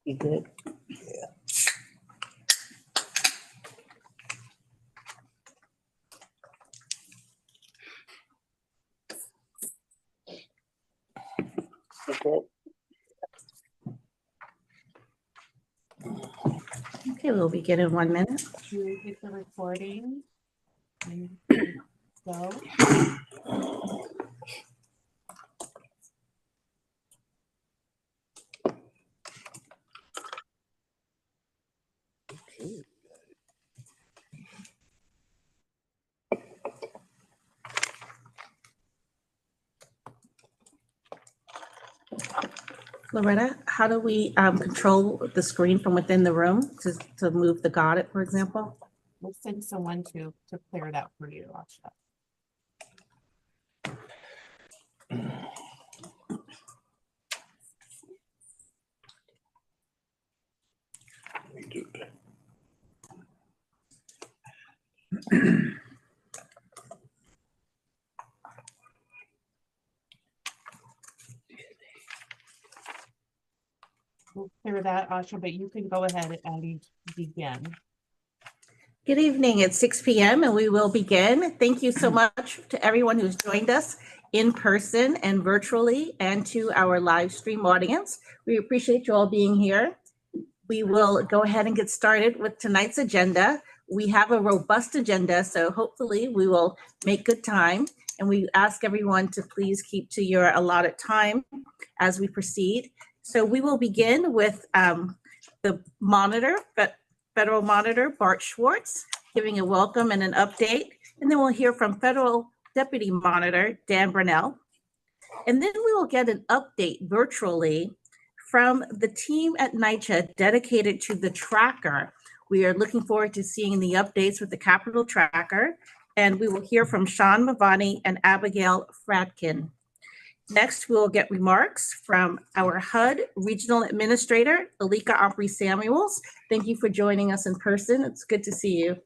You good? Yeah. You good? Okay, we'll begin in 1 minute. You hit the recording. And go. Okay. Loretta, how do we control the screen from within the room to move the Goddard, for example? We'll send someone to clear it out for you, Asha. We do that. We'll clear that, Asha, but you can go ahead and begin. Good evening. It's 6 p.m. and we will begin. Thank you so much to everyone who's joined us in person and virtually, and to our live stream audience. We appreciate you all being here. We will go ahead and get started with tonight's agenda. We have a robust agenda, so hopefully we will make good time. And we ask everyone to please keep to your allotted time as we proceed. So we will begin with the monitor, Federal Monitor Bart Schwartz, giving a welcome and an update. And then we'll hear from Federal Deputy Monitor Dan Brunell. And then we will get an update virtually from the team at NYCHA dedicated to the tracker. We are looking forward to seeing the updates with the Capital Tracker. And we will hear from Sean Mavani and Abigail Fradkin. Next, we will get remarks from our HUD Regional Administrator, Alika Opry-Samuels. Thank you for joining us in person. It's good to see you.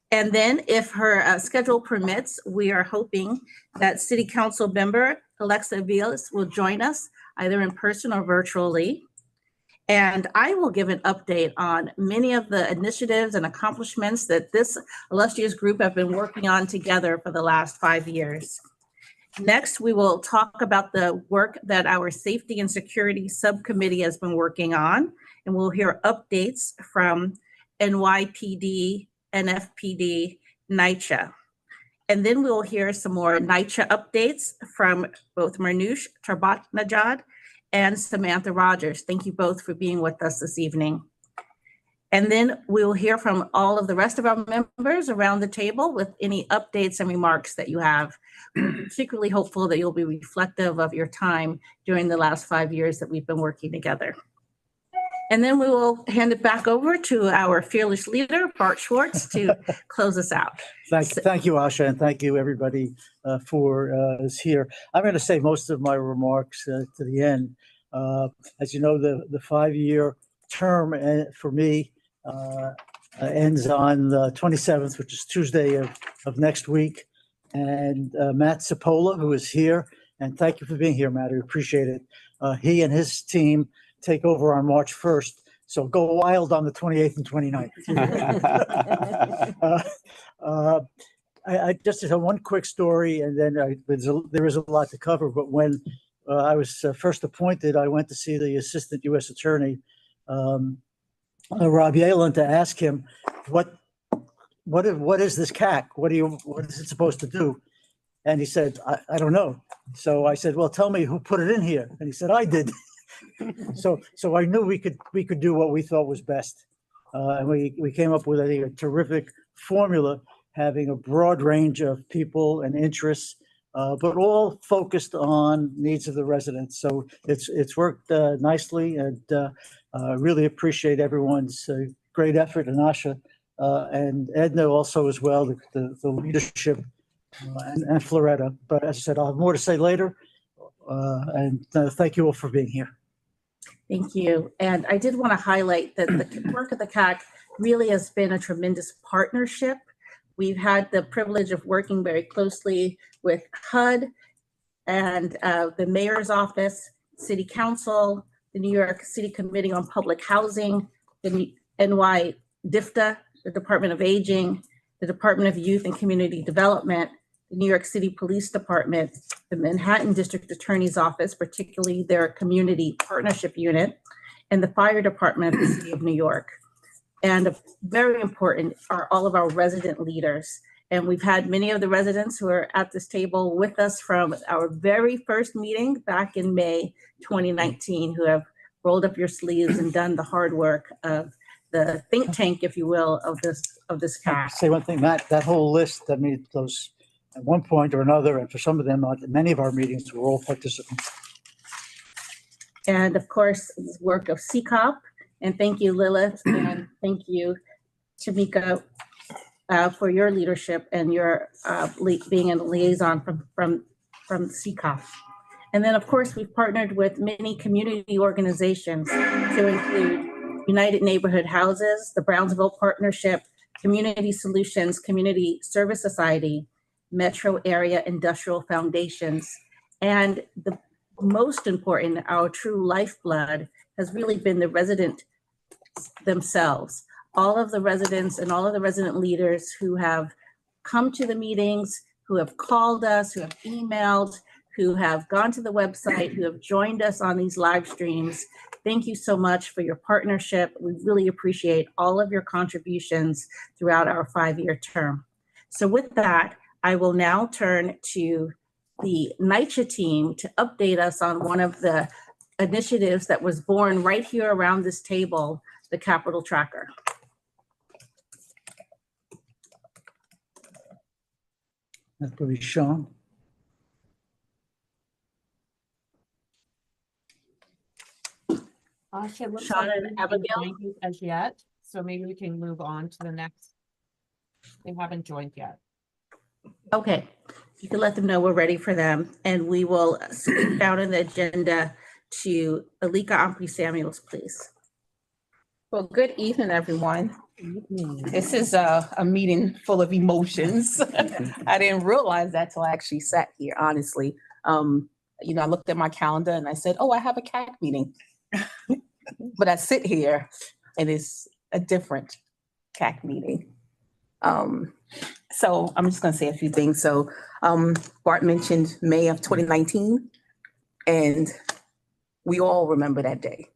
And then if her schedule permits, we are hoping that City Council member Alexa Vilas will join us either in person or virtually. And I will give an update on many of the initiatives and accomplishments that this illustrious group have been working on together for the last 5 years. Next, we will talk about the work that our Safety and Security Subcommittee has been working on, and we'll hear updates from NYPD, NFPD, NYCHA. And then we'll hear some more NYCHA updates from both Marnoosh Tarbatnajad and Samantha Rogers. Thank you both for being with us this evening. And then we'll hear from all of the rest of our members around the table with any updates and remarks that you have. We're particularly hopeful that you'll be reflective of your time during the last 5 years that we've been working together. And then we will hand it back over to our fearless leader, Bart Schwartz, to close us out. Thank you, Asha, and thank you, everybody, for us here. I'm going to save most of my remarks to the end. As you know, the 5-year term for me ends on the 27th, which is Tuesday of next week. And Matt Cipolla, who is here, and thank you for being here, Matt. I appreciate it. He and his team take over on March 1st. So go wild on the 28th and 29th. I just have one quick story, and then there is a lot to cover. But when I was first appointed, I went to see the Assistant U.S. Attorney, Rob Yalen, to ask him what is this CAC? What is it supposed to do? And he said, I don't know. So I said, well, tell me who put it in here. And he said, I did. So I knew we could do what we thought was best. And we came up with a terrific formula, having a broad range of people and interests, but all focused on needs of the residents. So it's worked nicely, and really appreciate everyone's great effort, and Asha and Edna also as well, the leadership, and Floretta. But as I said, I'll have more to say later, and thank you all for being here. Thank you. And I did want to highlight that the work of the CAC really has been a tremendous partnership. We've had the privilege of working very closely with HUD and the mayor's office City Council, the New York City Committee on Public Housing, the NY DIFTA, the Department of Aging, the Department of Youth and Community Development, the New York City Police Department, the Manhattan District Attorney's Office, particularly their Community Partnership Unit, and the Fire Department of the City of New York. And very important are all of our resident leaders. And we've had many of the residents who are at this table with us from our very first meeting back in May 2019, who have rolled up your sleeves and done the hard work of the think tank, if you will, of this CAC. Say one thing, Matt, that whole list, I mean, those, at one point or another, and for some of them, many of our meetings were all participants. And of course, the work of CCOP. And thank you, Lilith, and thank you, Tamika, for your leadership and your being a liaison from CCOP. And then, of course, we've partnered with many community organizations to include United Neighborhood Houses, the Brownsville Partnership, Community Solutions, Community Service Society, Metro Area Industrial Foundations, and the most important, our true lifeblood, has really been the resident themselves. All of the residents and all of the resident leaders who have come to the meetings, who have called us, who have emailed, who have gone to the website, who have joined us on these live streams. Thank you so much for your partnership. We really appreciate all of your contributions throughout our 5-year term. So with that, I will now turn to the NYCHA team to update us on one of the initiatives that was born right here around this table, the Capital Tracker. That would be Sean. It looks Sean like and we haven't Abigail? joined as yet, so maybe we can move on to the next. They haven't joined yet. Okay, you can let them know we're ready for them, and we will skip down in the agenda to Alika Ampry-Samuels, please. Well, good evening, everyone. This is a meeting full of emotions. I didn't realize that till I actually sat here, honestly. I looked at my calendar and I said, oh, I have a CAC meeting. But I sit here and it's a different CAC meeting. So I'm just going to say a few things. So Bart mentioned May of 2019, and we all remember that day.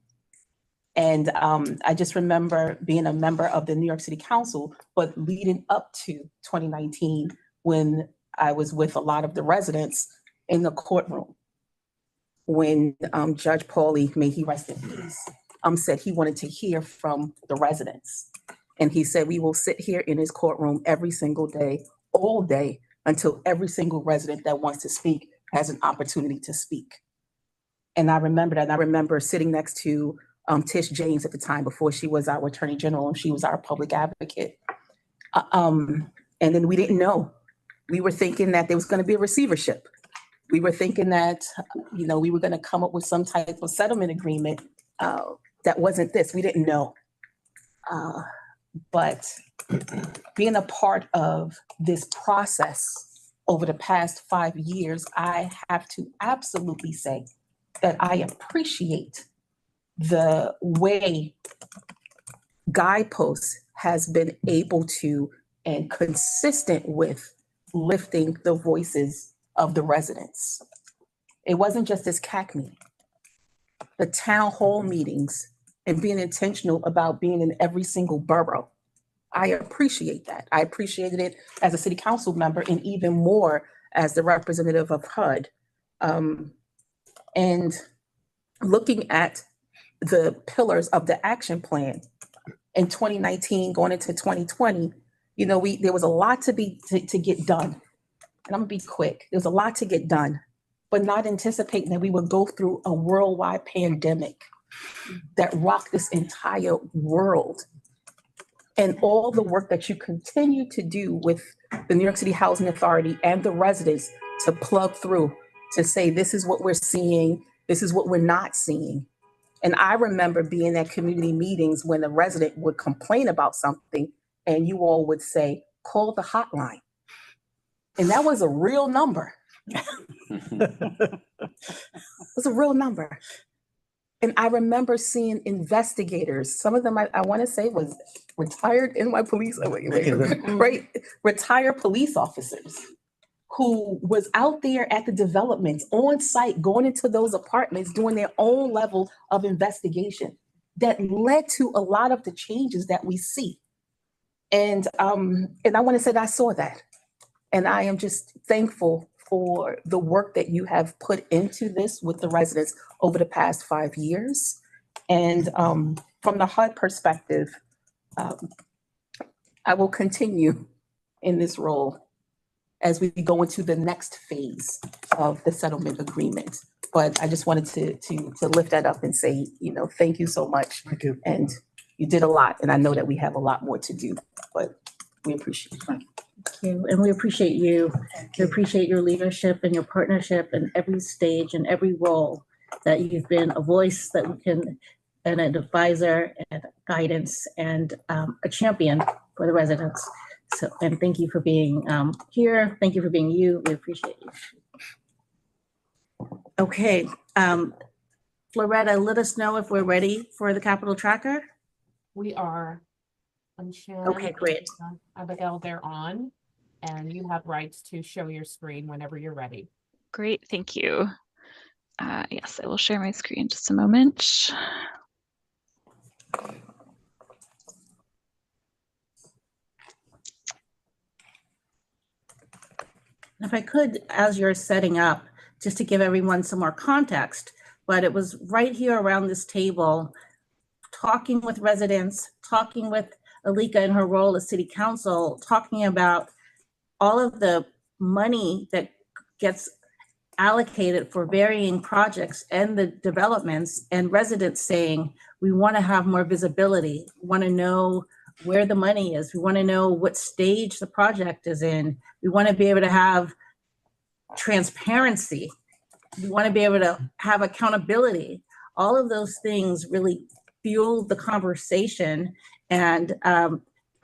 And I just remember being a member of the New York City Council, but leading up to 2019, when I was with a lot of the residents in the courtroom, when Judge Pauly, may he rest in peace, said he wanted to hear from the residents. And he said, we will sit here in his courtroom every single day, all day, until every single resident that wants to speak has an opportunity to speak. And I remember that. And I remember sitting next to Tish James at the time, before she was our Attorney General and she was our public advocate. And then we didn't know. We were thinking that there was going to be a receivership. We were thinking that, we were going to come up with some type of settlement agreement that wasn't this. We didn't know. But being a part of this process over the past 5 years, I have to absolutely say that I appreciate the way Guideposts has been able to and consistent with lifting the voices of the residents. It wasn't just this CAC meeting, the town hall meetings, and being intentional about being in every single borough. I appreciate that. I appreciated it as a city council member and even more as the representative of HUD. And looking at the pillars of the action plan in 2019 going into 2020, there was a lot to get done. And I'm gonna be quick. There's a lot to get done, but not anticipating that we would go through a worldwide pandemic that rocked this entire world. And all the work that you continue to do with the New York City Housing Authority and the residents to plug through, to say, this is what we're seeing, this is what we're not seeing. And I remember being at community meetings when a resident would complain about something and you all would say, call the hotline. And that was a real number. It was a real number. And I remember seeing investigators, some of them I want to say was retired NY police, right? Retired police officers who was out there at the developments on site, going into those apartments, doing their own level of investigation that led to a lot of the changes that we see. And I want to say that I saw that. And I am just thankful for the work that you have put into this with the residents over the past 5 years. And from the HUD perspective, I will continue in this role as we go into the next phase of the settlement agreement. But I just wanted to lift that up and say, thank you so much. Thank you. And you did a lot. And I know that we have a lot more to do, but we appreciate it. Thank you. And we appreciate you. We appreciate your leadership and your partnership in every stage and every role that you've been a voice that we can, and an advisor and guidance and a champion for the residents. So, and thank you for being here. Thank you for being you. We appreciate you. Okay. Floretta, let us know if we're ready for the capital tracker. We are. Shannon, Okay, great. Abigail, they're on, and you have rights to show your screen whenever you're ready. Great, thank you. Yes, I will share my screen in just a moment. If I could, as you're setting up, just to give everyone some more context, but it was right here around this table, talking with residents, talking with Alika in her role as city council, talking about all of the money that gets allocated for varying projects and the developments, and residents saying, we want to have more visibility. We want to know where the money is. We want to know what stage the project is in. We want to be able to have transparency. We want to be able to have accountability. All of those things really fueled the conversation. And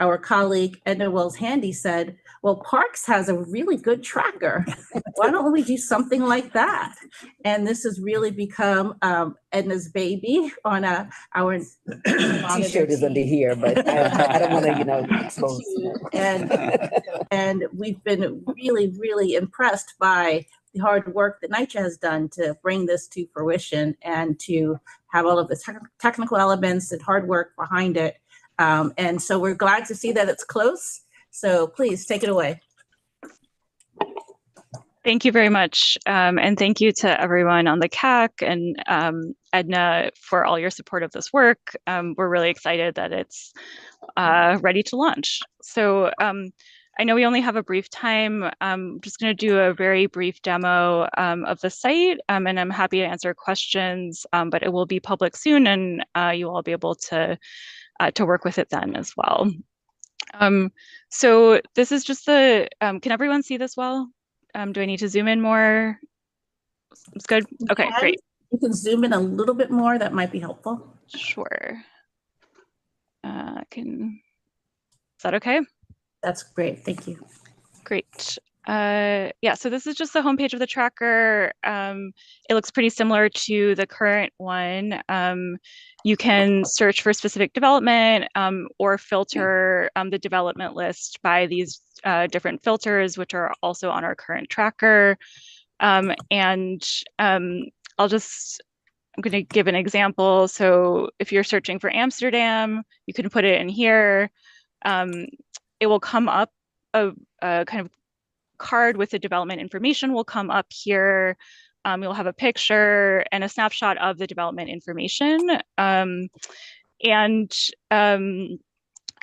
our colleague Edna Wells-Handy said, well, Parks has a really good tracker. Why don't we do something like that? And this has really become Edna's baby on our T-shirt is under here, but I don't want to, expose. And we've been really, really impressed by the hard work that NYCHA has done to bring this to fruition and to have all of the technical elements and hard work behind it. And so we're glad to see that it's close. So please take it away. Thank you very much. And thank you to everyone on the CAC and Edna for all your support of this work. We're really excited that it's ready to launch. So I know we only have a brief time. I'm just going to do a very brief demo of the site, and I'm happy to answer questions, but it will be public soon, and you will all be able to work with it then as well. So this is just the, can everyone see this well? Do I need to zoom in more? It's good. Okay, great. You can zoom in a little bit more. That might be helpful. Sure. Is that okay? That's great. Thank you. Great. Yeah, so this is just the homepage of the tracker. It looks pretty similar to the current one. You can search for specific development or filter the development list by these different filters, which are also on our current tracker. I'm going to give an example. So if you're searching for Amsterdam, you can put it in here. It will come up, a kind of card with the development information will come up here. You'll have a picture and a snapshot of the development information.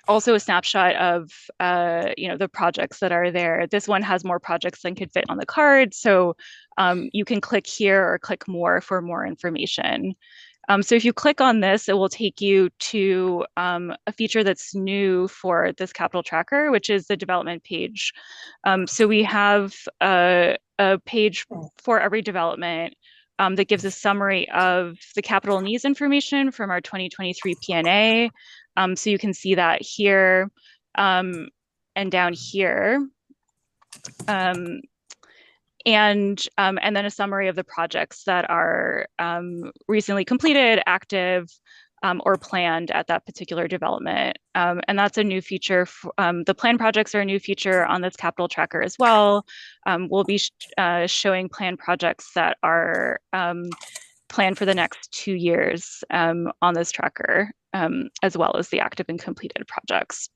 Also a snapshot of the projects that are there. This one has more projects than could fit on the card. So you can click here or click more for more information. So if you click on this, it will take you to a feature that's new for this capital tracker, which is the development page. So we have a page for every development that gives a summary of the capital needs information from our 2023 P&A. So you can see that here and down here. and then a summary of the projects that are recently completed, active, or planned at that particular development. And that's a new feature. The planned projects are a new feature on this capital tracker as well. We'll be showing planned projects that are planned for the next 2 years on this tracker, as well as the active and completed projects.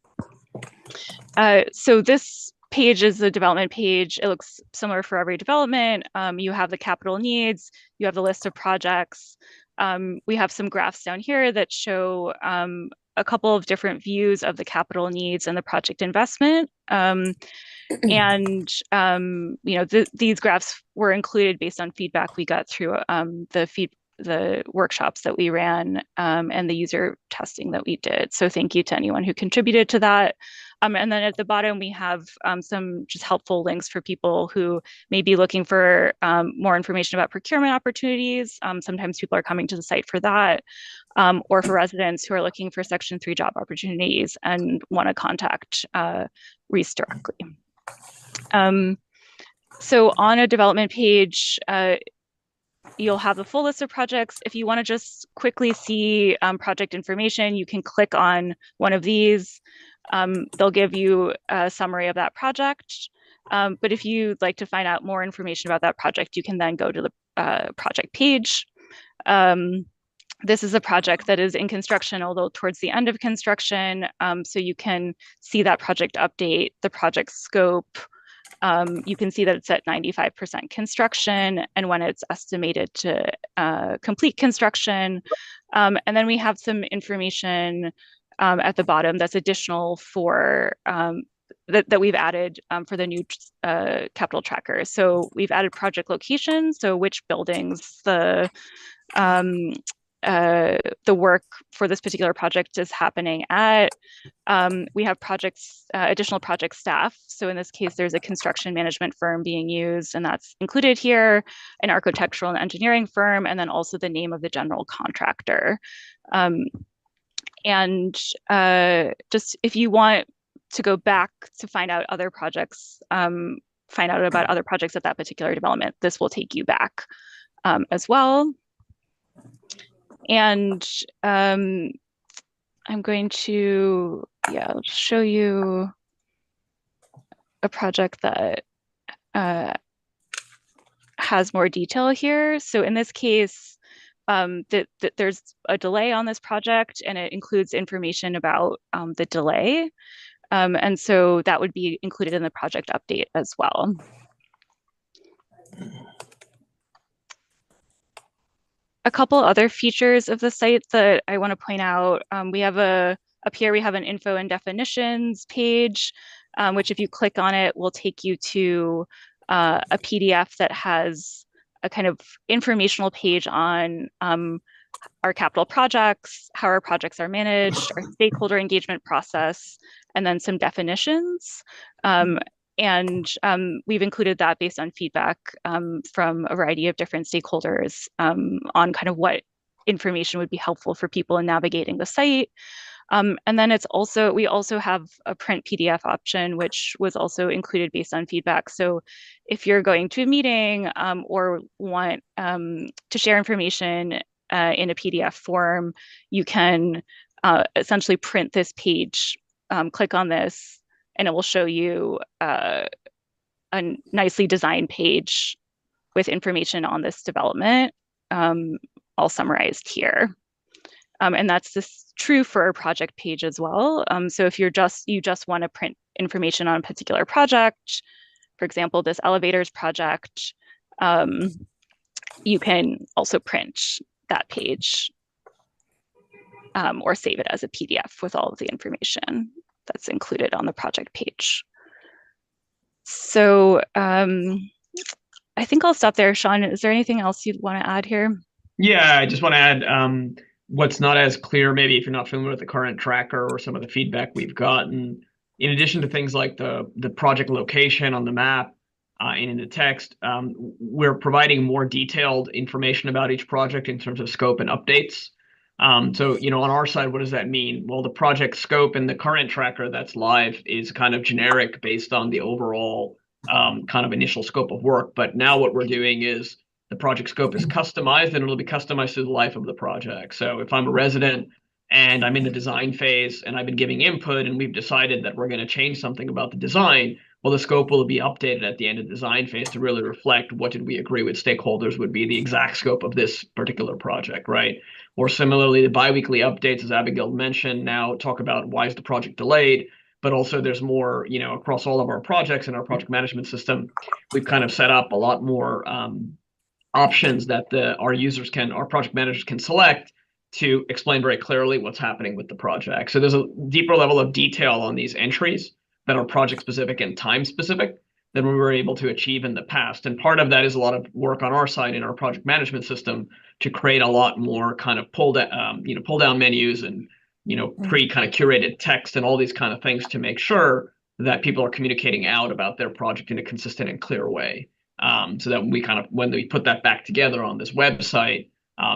So this page is the development page. It looks similar for every development. You have the capital needs, you have the list of projects. We have some graphs down here that show a couple of different views of the capital needs and the project investment. These graphs were included based on feedback we got through the workshops that we ran and the user testing that we did. So thank you to anyone who contributed to that. And then at the bottom, we have some just helpful links for people who may be looking for more information about procurement opportunities. Sometimes people are coming to the site for that, or for residents who are looking for Section 3 job opportunities and want to contact Reese directly. So on a development page, you'll have the full list of projects. If you want to just quickly see project information, you can click on one of these. They'll give you a summary of that project. But if you'd like to find out more information about that project, you can then go to the project page. This is a project that is in construction, although towards the end of construction. So you can see that project update, the project scope. You can see that it's at 95% construction and when it's estimated to complete construction. And then we have some information at the bottom that's additional for that we've added for the new capital tracker. So we've added project location, so which buildings the work for this particular project is happening at. We have projects, additional project staff. So in this case, there's a construction management firm being used, and that's included here, an architectural and engineering firm, and then also the name of the general contractor. Just if you want to go back to find out other projects, find out about other projects at that particular development, this will take you back as well. And I'm going to, show you a project that has more detail here. So in this case, there's a delay on this project, and it includes information about the delay. And so that would be included in the project update as well. A couple other features of the site that I want to point out. We have up here, we have an info and definitions page, which if you click on it, will take you to a PDF that has a kind of informational page on our capital projects, how our projects are managed, our stakeholder engagement process, and then some definitions. We've included that based on feedback from a variety of different stakeholders on kind of what information would be helpful for people in navigating the site. And then we also have a print PDF option, which was also included based on feedback. So if you're going to a meeting or want to share information in a PDF form, you can essentially print this page, click on this, and it will show you a nicely designed page with information on this development, all summarized here. And that's true for a project page as well. So if you just want to print information on a particular project, for example, this elevators project, you can also print that page or save it as a PDF with all of the information that's included on the project page. So I think I'll stop there. Sean, is there anything else you'd want to add here? Yeah, I just want to add what's not as clear, maybe if you're not familiar with the current tracker or some of the feedback we've gotten. In addition to things like the project location on the map and in the text, we're providing more detailed information about each project in terms of scope and updates. So, on our side, what does that mean? Well, the project scope in the current tracker that's live is kind of generic based on the overall kind of initial scope of work. But now what we're doing is the project scope is customized, and it'll be customized through the life of the project. So if I'm a resident and I'm in the design phase and I've been giving input and we've decided that we're going to change something about the design, well, the scope will be updated at the end of the design phase to really reflect what did we agree with stakeholders would be the exact scope of this particular project, right? Or similarly, the biweekly updates, as Abigail mentioned, now talk about why is the project delayed, but also there's more, across all of our projects in our project management system, we've kind of set up a lot more options that our project managers can select to explain very clearly what's happening with the project. So there's a deeper level of detail on these entries that are project specific and time specific than we were able to achieve in the past. And part of that is a lot of work on our side in our project management system to create a lot more kind of pull down menus and pre kind of curated text and all these kind of things to make sure that people are communicating out about their project in a consistent and clear way. So that when we put that back together on this website,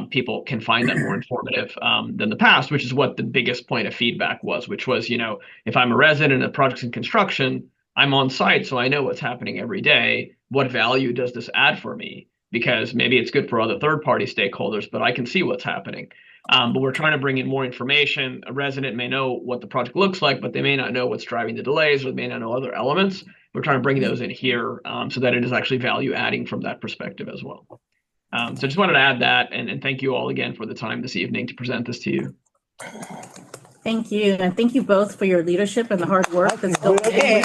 people can find that more informative than the past, which is what the biggest point of feedback was, which was, if I'm a resident and a project's in construction, I'm on site, so I know what's happening every day. What value does this add for me? Because maybe it's good for other third-party stakeholders, but I can see what's happening. But we're trying to bring in more information. A resident may know what the project looks like, but they may not know what's driving the delays, or they may not know other elements. We're trying to bring those in here so that it is actually value adding from that perspective as well. So I just wanted to add that, and thank you all again for the time this evening to present this to you. Thank you, and thank you both for your leadership and the hard work that's going in.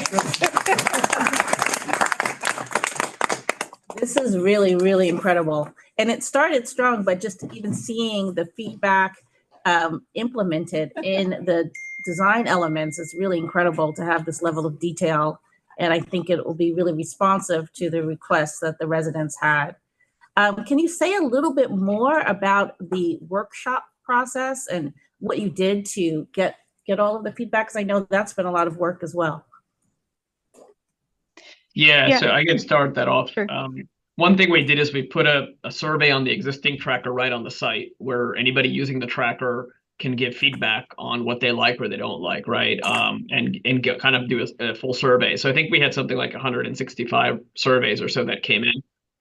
This is really, really incredible. And it started strong, but just even seeing the feedback implemented in the design elements is really incredible to have this level of detail. And I think it will be really responsive to the requests that the residents had. Can you say a little bit more about the workshop process and what you did to get all of the feedback? Because I know that's been a lot of work as well. Yeah, so I can start that off. Sure. One thing we did is we put a survey on the existing tracker right on the site where anybody using the tracker can give feedback on what they like or they don't like, right? And kind of do a full survey. So I think we had something like 165 surveys or so that came in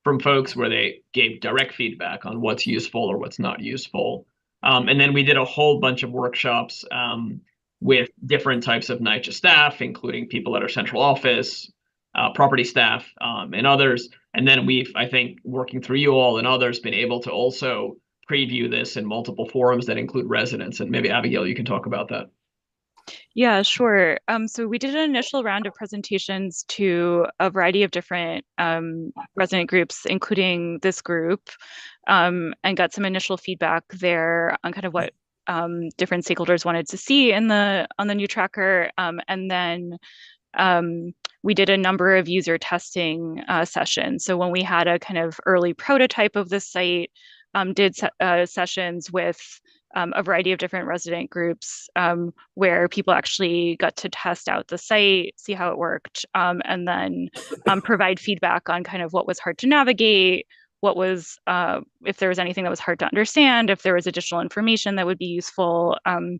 from folks where they gave direct feedback on what's useful or what's not useful. And then we did a whole bunch of workshops with different types of NYCHA staff, including people at our central office, property staff, and others. And then we've, I think, working through you all and others, been able to also preview this in multiple forums that include residents. And maybe Abigail, you can talk about that. Yeah, sure. So we did an initial round of presentations to a variety of different resident groups, including this group, and got some initial feedback there on kind of what different stakeholders wanted to see on the new tracker. And then we did a number of user testing sessions. So when we had a kind of early prototype of the site, did sessions with a variety of different resident groups where people actually got to test out the site, see how it worked, and then provide feedback on kind of what was hard to navigate, what was, if there was anything that was hard to understand, if there was additional information that would be useful. And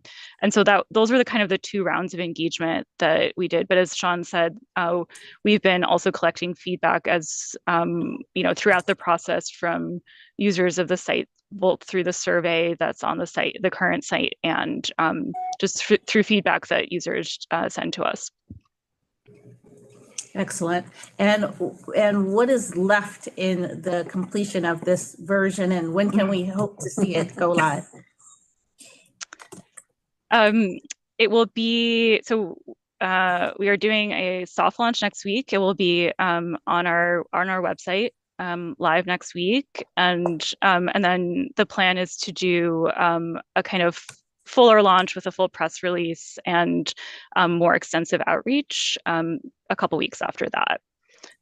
so those were the kind of the two rounds of engagement that we did. But as Sean said, we've been also collecting feedback as, throughout the process from users of the site, both through the survey that's on the site, the current site, and just through feedback that users send to us. Excellent. And what is left in the completion of this version, and when can we hope to see it go live? It will be, so we are doing a soft launch next week. It will be on our website live next week, and then the plan is to do a kind of fuller launch with a full press release and more extensive outreach a couple weeks after that.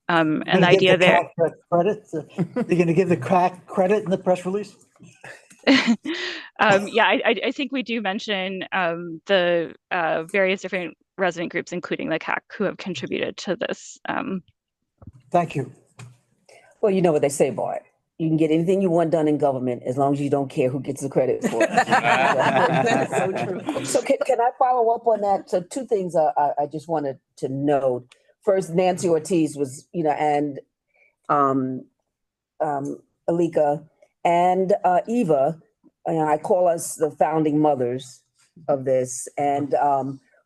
And the idea there. Credit? They're going to give the CAC credit in the press release? Yeah, I think we do mention the various different resident groups, including the CAC, who have contributed to this. Thank you. Well, you know what they say, Bart. You can get anything you want done in government as long as you don't care who gets the credit for it. That's so true. So can I follow up on that? So two things I just wanted to note. first Nancy Ortiz was, and um, Alika and Eva, and I call us the founding mothers of this. And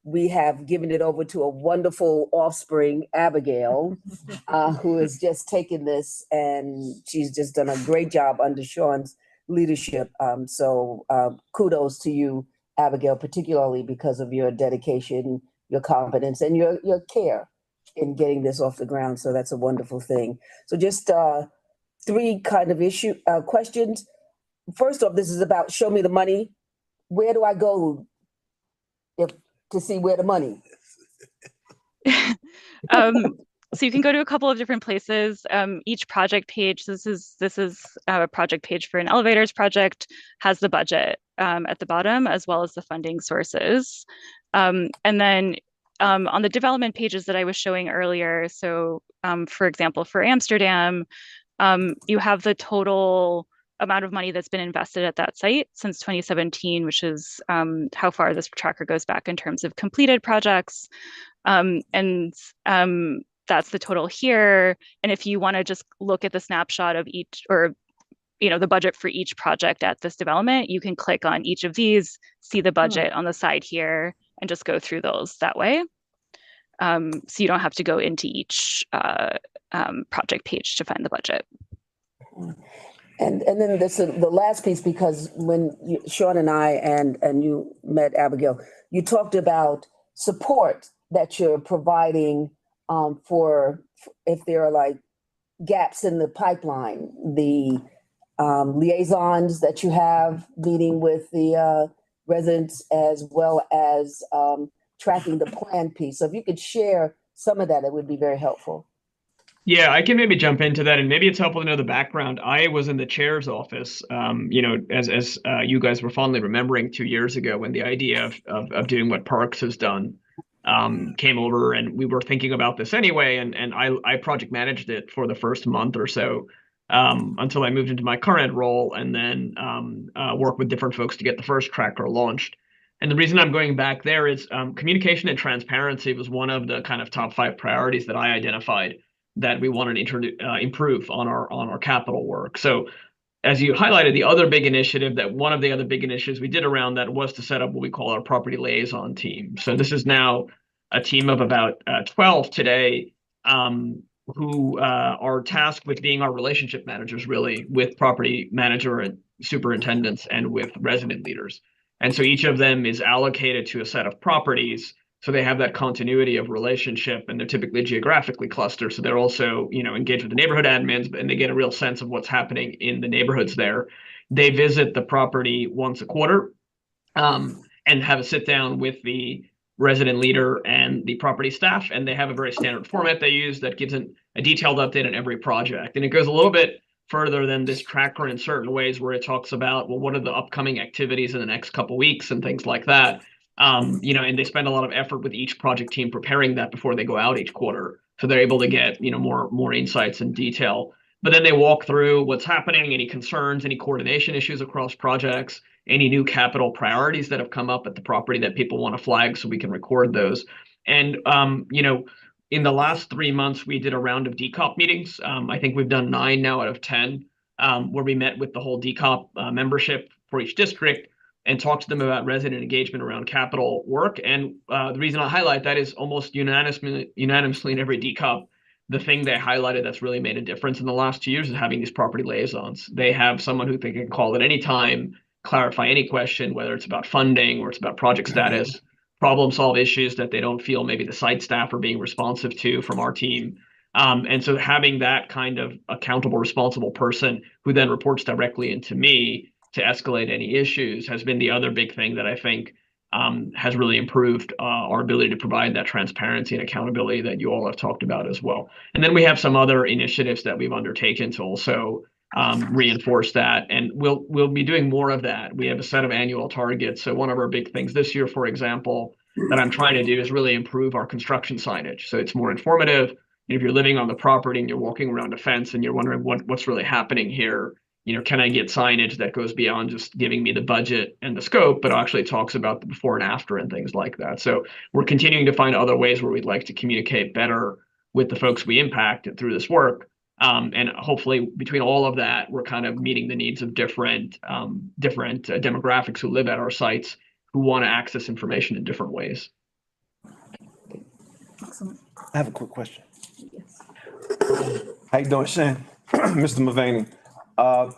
we have given it over to a wonderful offspring, Abigail, who has just taken this, and she's just done a great job under Sean's leadership. So kudos to you, Abigail, particularly because of your dedication, your competence, and your care in getting this off the ground. So that's a wonderful thing. So just three kind of questions. First off, this is about show me the money. Where do I go to see where the money? So you can go to a couple of different places. Each project page, this is a project page for an elevators project, has the budget at the bottom, as well as the funding sources. And then on the development pages that I was showing earlier, so for example, for Amsterdam, you have the total amount of money that's been invested at that site since 2017, which is how far this tracker goes back in terms of completed projects. And that's the total here. And if you want to just look at the snapshot of each, or the budget for each project at this development, you can click on each of these, see the budget on the side here, and just go through those that way. So you don't have to go into each project page to find the budget. And then the last piece, because when Sean and I and you met Abigail, you talked about support that you're providing for if there are like gaps in the pipeline, the liaisons that you have meeting with the residents, as well as tracking the plan piece. So if you could share some of that, it would be very helpful. Yeah, I can maybe jump into that, and maybe it's helpful to know the background. I was in the chair's office, as you guys were fondly remembering 2 years ago, when the idea of doing what Parks has done came over, and we were thinking about this anyway, and I project managed it for the first month or so until I moved into my current role, and then worked with different folks to get the first tracker launched. And the reason I'm going back there is communication and transparency was one of the kind of top 5 priorities that I identified that we wanted to improve on our capital work. So as you highlighted, one of the other big initiatives we did around that was to set up what we call our property liaison team. So this is now a team of about 12 today who are tasked with being our relationship managers, really, with property manager and superintendents and with resident leaders. And so each of them is allocated to a set of properties. So they have that continuity of relationship, and they're typically geographically clustered. So they're also, engaged with the neighborhood admins, and they get a real sense of what's happening in the neighborhoods there. They visit the property once a quarter and have a sit down with the resident leader and the property staff. And they have a very standard format they use that gives a detailed update on every project. And it goes a little bit further than this tracker in certain ways, where it talks about, well, what are the upcoming activities in the next couple of weeks and things like that. And they spend a lot of effort with each project team preparing that before they go out each quarter. So they're able to get, more insights and detail. But then they walk through what's happening, any concerns, any coordination issues across projects, any new capital priorities that have come up at the property that people want to flag so we can record those. And, in the last 3 months, we did a round of DCOP meetings. I think we've done 9 now out of 10, where we met with the whole DCOP membership for each district and talk to them about resident engagement around capital work. And the reason I highlight that is almost unanimously in every DCOP, the thing they highlighted that's really made a difference in the last 2 years is having these property liaisons. They have someone who they can call at any time, clarify any question, whether it's about funding or it's about project status, problem solve issues that they don't feel maybe the site staff are being responsive to from our team. And so having that kind of accountable, responsible person who then reports directly into me to escalate any issues has been the other big thing that I think has really improved our ability to provide that transparency and accountability that you all have talked about as well. And then we have some other initiatives that we've undertaken to also reinforce that, and we'll be doing more of that. We have a set of annual targets. So one of our big things this year, for example, that I'm trying to do is really improve our construction signage. So it's more informative. If you're living on the property and you're walking around a fence and you're wondering what's really happening here, can I get signage that goes beyond just giving me the budget and the scope, but actually talks about the before and after and things like that. So we're continuing to find other ways where we'd like to communicate better with the folks we impact through this work. And hopefully between all of that, we're kind of meeting the needs of different demographics who live at our sites who want to access information in different ways. Excellent. I have a quick question. Yes. How you doing, Shan? Mr. Mulvaney,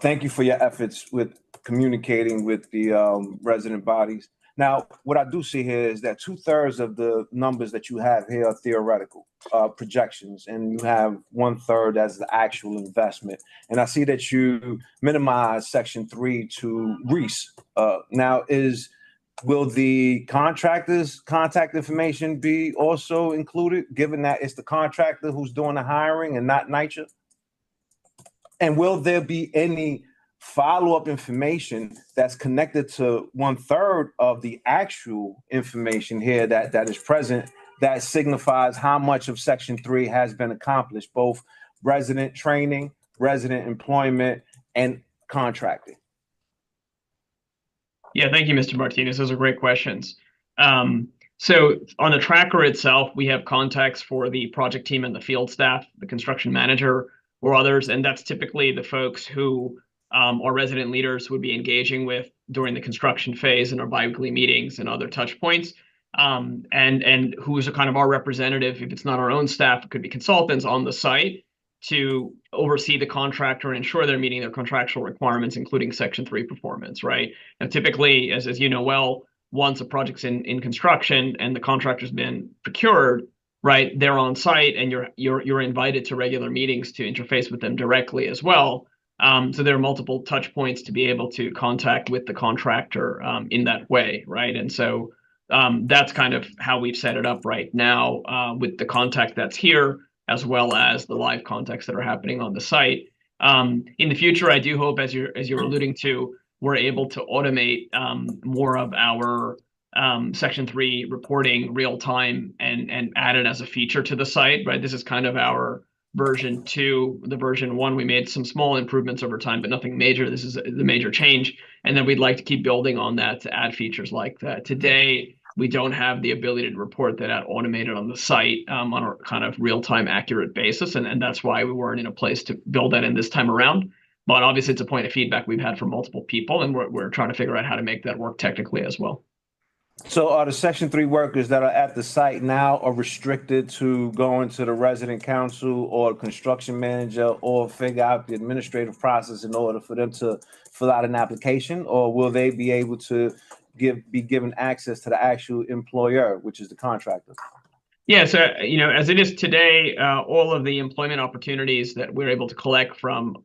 thank you for your efforts with communicating with the resident bodies. Now, what I do see here is that 2/3 of the numbers that you have here are theoretical projections, and you have 1/3 as the actual investment. And I see that you minimize Section 3 to Reese. Now, will the contractor's contact information be also included, given that it's the contractor who's doing the hiring and not NYCHA? And will there be any follow-up information that's connected to 1/3 of the actual information here that is present that signifies how much of Section 3 has been accomplished, both resident training, resident employment, and contracting? Yeah, thank you, Mr. Martinez. Those are great questions. So on the tracker itself, we have contacts for the project team and the field staff, the construction manager or others, and that's typically the folks who our resident leaders would be engaging with during the construction phase in our biweekly meetings and other touch points. And who is a kind of our representative, if it's not our own staff, it could be consultants on the site to oversee the contractor and ensure they're meeting their contractual requirements, including Section 3 performance, right? Now, typically, as you know well, once a project's in construction and the contractor's been procured, right, they're on site and you're invited to regular meetings to interface with them directly as well. So there are multiple touch points to be able to contact with the contractor in that way, right? And so that's kind of how we've set it up right now with the contact that's here, as well as the live contacts that are happening on the site. In the future, I do hope, as you're alluding to, we're able to automate more of our Section 3 reporting real time and add it as a feature to the site, right? This is kind of our version 2. The version 1, we made some small improvements over time, but nothing major. This is the major change. And then we'd like to keep building on that to add features like that. Today, we don't have the ability to report that out automated on the site on a kind of real-time accurate basis. And that's why we weren't in a place to build that in this time around. But obviously, it's a point of feedback we've had from multiple people, and we're trying to figure out how to make that work technically as well. So are the Section 3 workers that are at the site now are restricted to going to the resident council or construction manager or figure out the administrative process in order for them to fill out an application? Or will they be able to be given access to the actual employer, which is the contractor? Yeah, so, as it is today, all of the employment opportunities that we're able to collect from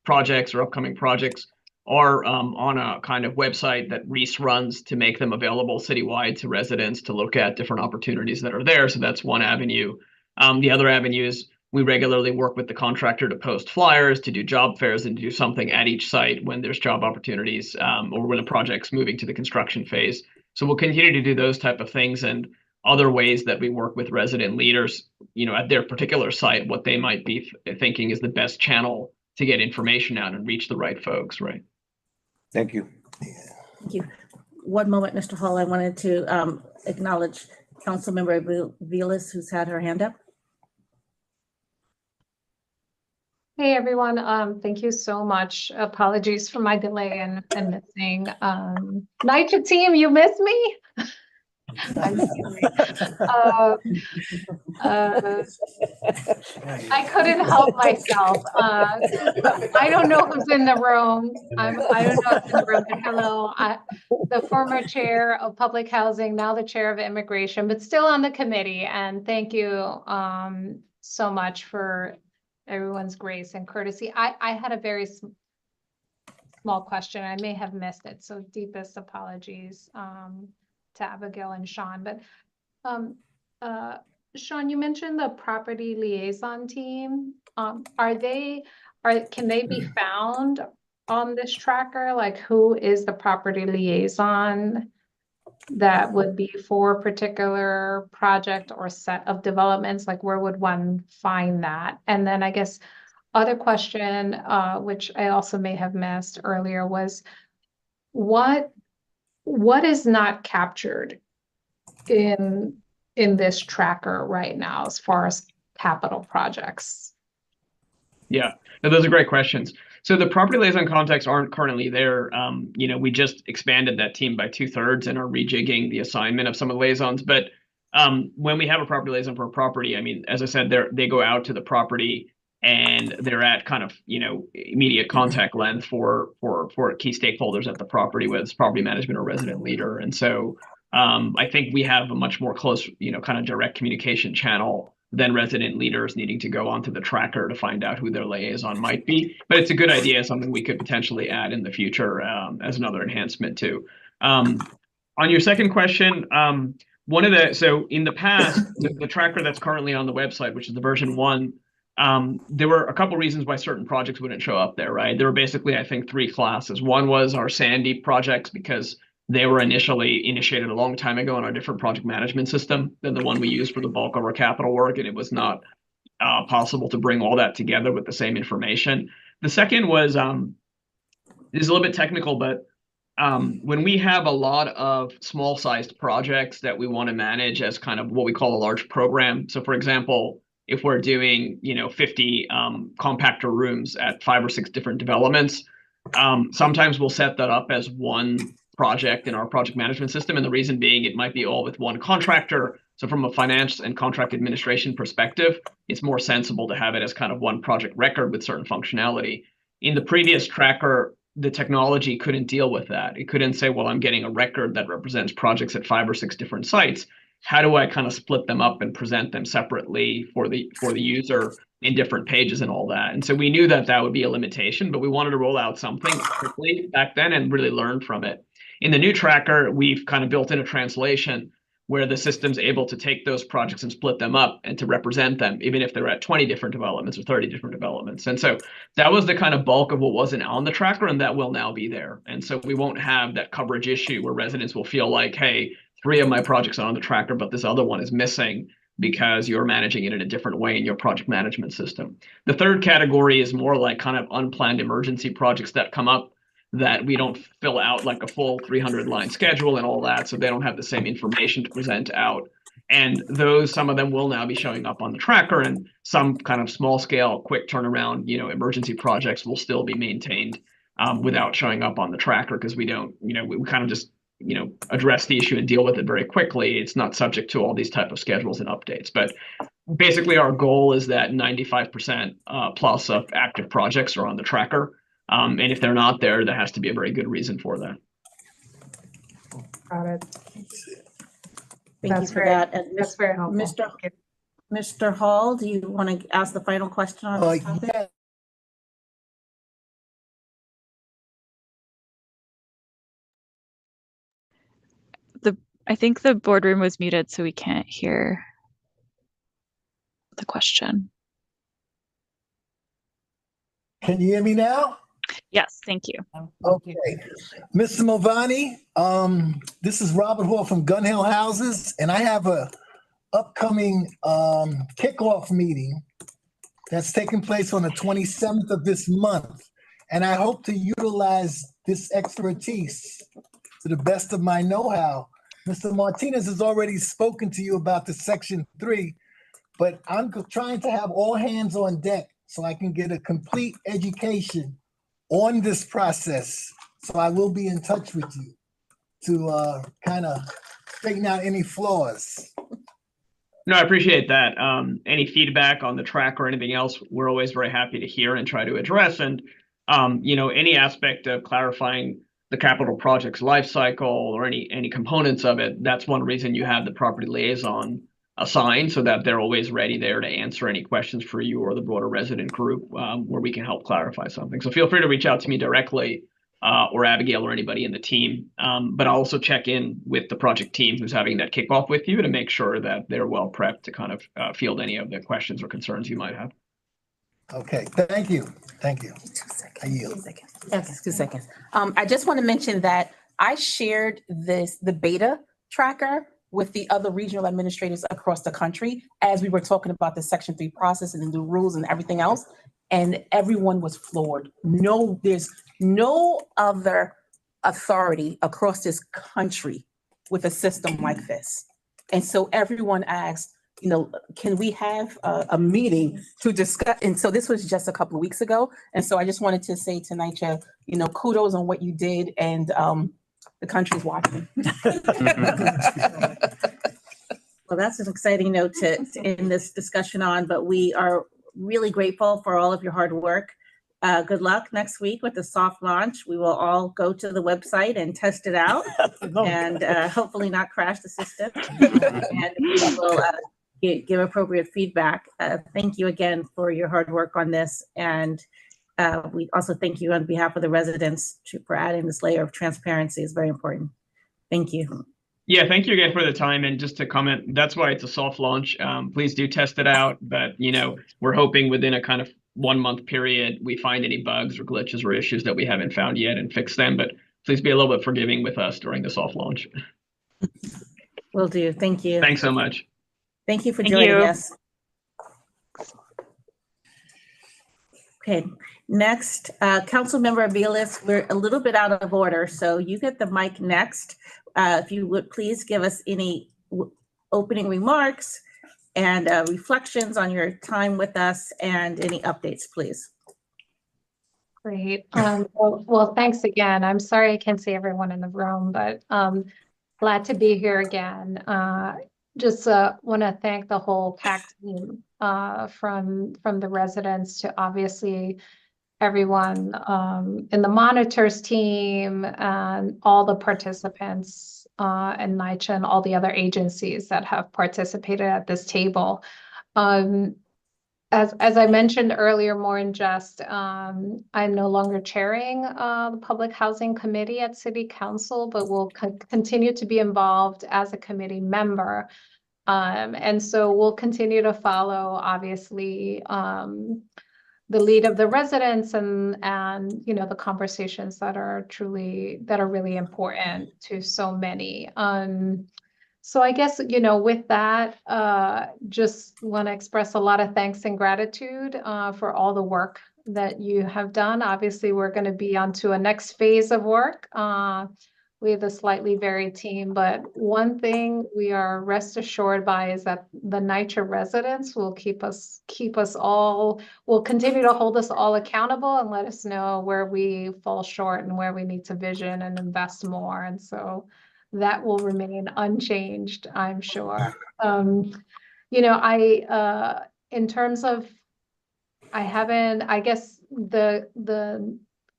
projects or upcoming projects are on a kind of website that Reese runs to make them available citywide to residents to look at different opportunities that are there. So that's one avenue. The other avenue is we regularly work with the contractor to post flyers, to do job fairs, and to do something at each site when there's job opportunities or when a project's moving to the construction phase. So we'll continue to do those type of things and other ways that we work with resident leaders, at their particular site, what they might be thinking is the best channel to get information out and reach the right folks, right? Thank you. Thank you. One moment, Mr. Hall. I wanted to acknowledge Councilmember Vilas, who's had her hand up. Hey everyone, thank you so much. Apologies for my delay and missing. NYCHA team, you miss me? I couldn't help myself. I don't know who's in the room. I don't know who's in the room, but hello. The former chair of public housing, now the chair of immigration, but still on the committee. And thank you so much for everyone's grace and courtesy. I had a very small question. I may have missed it. So deepest apologies to Abigail and Sean. But Sean, you mentioned the property liaison team. Can they be found on this tracker? Like, who is the property liaison that would be for a particular project or set of developments? Like, where would one find that? And then I guess other question, which I also may have missed earlier, was what is not captured in this tracker right now as far as capital projects? Yeah, no, those are great questions. So the property liaison contacts aren't currently there. We just expanded that team by 2/3 and are rejigging the assignment of some of the liaisons. But when we have a property liaison for a property, I mean, as I said, they go out to the property and they're at kind of, immediate contact length for key stakeholders at the property, whether it's property management or resident leader. And so I think we have a much more close, kind of direct communication channel than resident leaders needing to go onto the tracker to find out who their liaison might be. But it's a good idea, something we could potentially add in the future as another enhancement too. On your second question, so in the past, the tracker that's currently on the website, which is the version 1, there were a couple reasons why certain projects wouldn't show up there, right? There were basically, I think, 3 classes. One was our Sandy projects, because they were initially initiated a long time ago in our different project management system than the one we use for the bulk of our capital work, and it was not possible to bring all that together with the same information. The second was, this is a little bit technical, but when we have a lot of small-sized projects that we want to manage as kind of what we call a large program. So, for example, if we're doing 50 compactor rooms at 5 or 6 different developments, sometimes we'll set that up as one project in our project management system, and the reason being it might be all with one contractor. So from a finance and contract administration perspective, it's more sensible to have it as kind of one project record with certain functionality. In the previous tracker, the technology couldn't deal with that. It couldn't say, well, I'm getting a record that represents projects at 5 or 6 different sites. How do I kind of split them up and present them separately for the user in different pages and all that? And so we knew that that would be a limitation, but we wanted to roll out something quickly back then and really learn from it. In the new tracker, we've kind of built in a translation where the system's able to take those projects and split them up and to represent them, even if they're at 20 different developments or 30 different developments. And so that was the kind of bulk of what wasn't on the tracker, and that will now be there. And so we won't have that coverage issue where residents will feel like, hey, 3 of my projects are on the tracker, but this other one is missing because you're managing it in a different way in your project management system. The third category is more like kind of unplanned emergency projects that come up that we don't fill out like a full 300-line schedule and all that, so they don't have the same information to present out. And some of them will now be showing up on the tracker, and some kind of small scale, quick turnaround, emergency projects will still be maintained without showing up on the tracker, because we don't, we kind of just, address the issue and deal with it very quickly. It's not subject to all these type of schedules and updates. But basically our goal is that 95% plus of active projects are on the tracker. And if they're not there, there has to be a very good reason for that. Got it. Thank you for that. And That's very helpful. Mr. Hall, do you want to ask the final question on this topic? Yeah. I think the boardroom was muted, so we can't hear the question. Can you hear me now? Yes, thank you. Okay. Mr. Mulvaney, this is Robert Hall from Gun Hill Houses, and I have a upcoming kickoff meeting that's taking place on the 27th of this month. And I hope to utilize this expertise to the best of my know-how. Mr. Martinez has already spoken to you about the Section 3, but I'm trying to have all hands on deck so I can get a complete education on this process. So I will be in touch with you to kind of straighten out any flaws. No, I appreciate that. Any feedback on the track or anything else, we're always very happy to hear and try to address. And, any aspect of clarifying the capital project's life cycle or any components of it, that's one reason you have the property liaison assigned, so that they're always ready there to answer any questions for you or the broader resident group where we can help clarify something. So feel free to reach out to me directly or Abigail or anybody in the team. But I'll also check in with the project team who's having that kickoff with you to make sure that they're well prepped to kind of field any of the questions or concerns you might have. Okay, thank you. Thank you. 2 seconds. I yield. 2 seconds. Yes, 2 seconds. I just want to mention that I shared the beta tracker with the other regional administrators across the country as we were talking about the Section 3 process and the rules and everything else. And everyone was floored. There's no other authority across this country with a system like this. And so everyone asked, can we have a meeting to discuss? And so this was just a couple of weeks ago. And so I just wanted to say to NYCHA, kudos on what you did, and the country's watching. Well, that's an exciting note to end this discussion on, but we are really grateful for all of your hard work. Good luck next week with the soft launch. We will all go to the website and test it out and hopefully not crash the system. And we will give appropriate feedback. Thank you again for your hard work on this. And we also thank you on behalf of the residents for adding this layer of transparency. Is very important. Thank you. Yeah, thank you again for the time. And just to comment, that's why it's a soft launch. Please do test it out. But, we're hoping within a kind of 1 month period, we find any bugs or glitches or issues that we haven't found yet and fix them. But please be a little bit forgiving with us during the soft launch. Will do. Thank you. Thanks so much. Thank you for Thank joining you. us. Okay, next, Councilmember Aviles, we're a little bit out of order, so you get the mic next. If you would please give us any opening remarks and reflections on your time with us and any updates, please. Great. Well, thanks again. I'm sorry I can't see everyone in the room, but glad to be here again. Just want to thank the whole CAC team, from the residents to obviously everyone in the monitors team and all the participants and NYCHA and all the other agencies that have participated at this table. As I mentioned earlier, more in jest, I'm no longer chairing the Public Housing Committee at City Council, but will continue to be involved as a committee member. And so we'll continue to follow, obviously, the lead of the residents and the conversations that are really important to so many. So I guess, with that, just want to express a lot of thanks and gratitude for all the work that you have done. Obviously, we're going to be on to a next phase of work. We have a slightly varied team, but one thing we are rest assured by is that the NYCHA residents will will continue to hold us all accountable and let us know where we fall short and where we need to vision and invest more. And so that will remain unchanged, I'm sure. In terms of,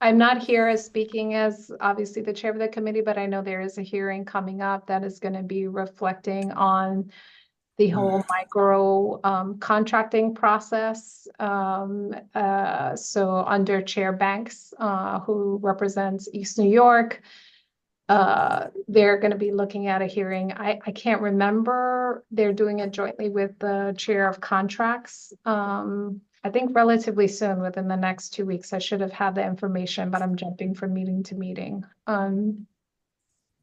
I'm not here as speaking as obviously the chair of the committee, but I know there is a hearing coming up that is going to be reflecting on the whole micro contracting process. So under Chair Banks, who represents East New York, they're going to be looking at a hearing. I can't remember. They're doing it jointly with the chair of contracts. I think relatively soon, within the next 2 weeks. I should have had the information, but I'm jumping from meeting to meeting.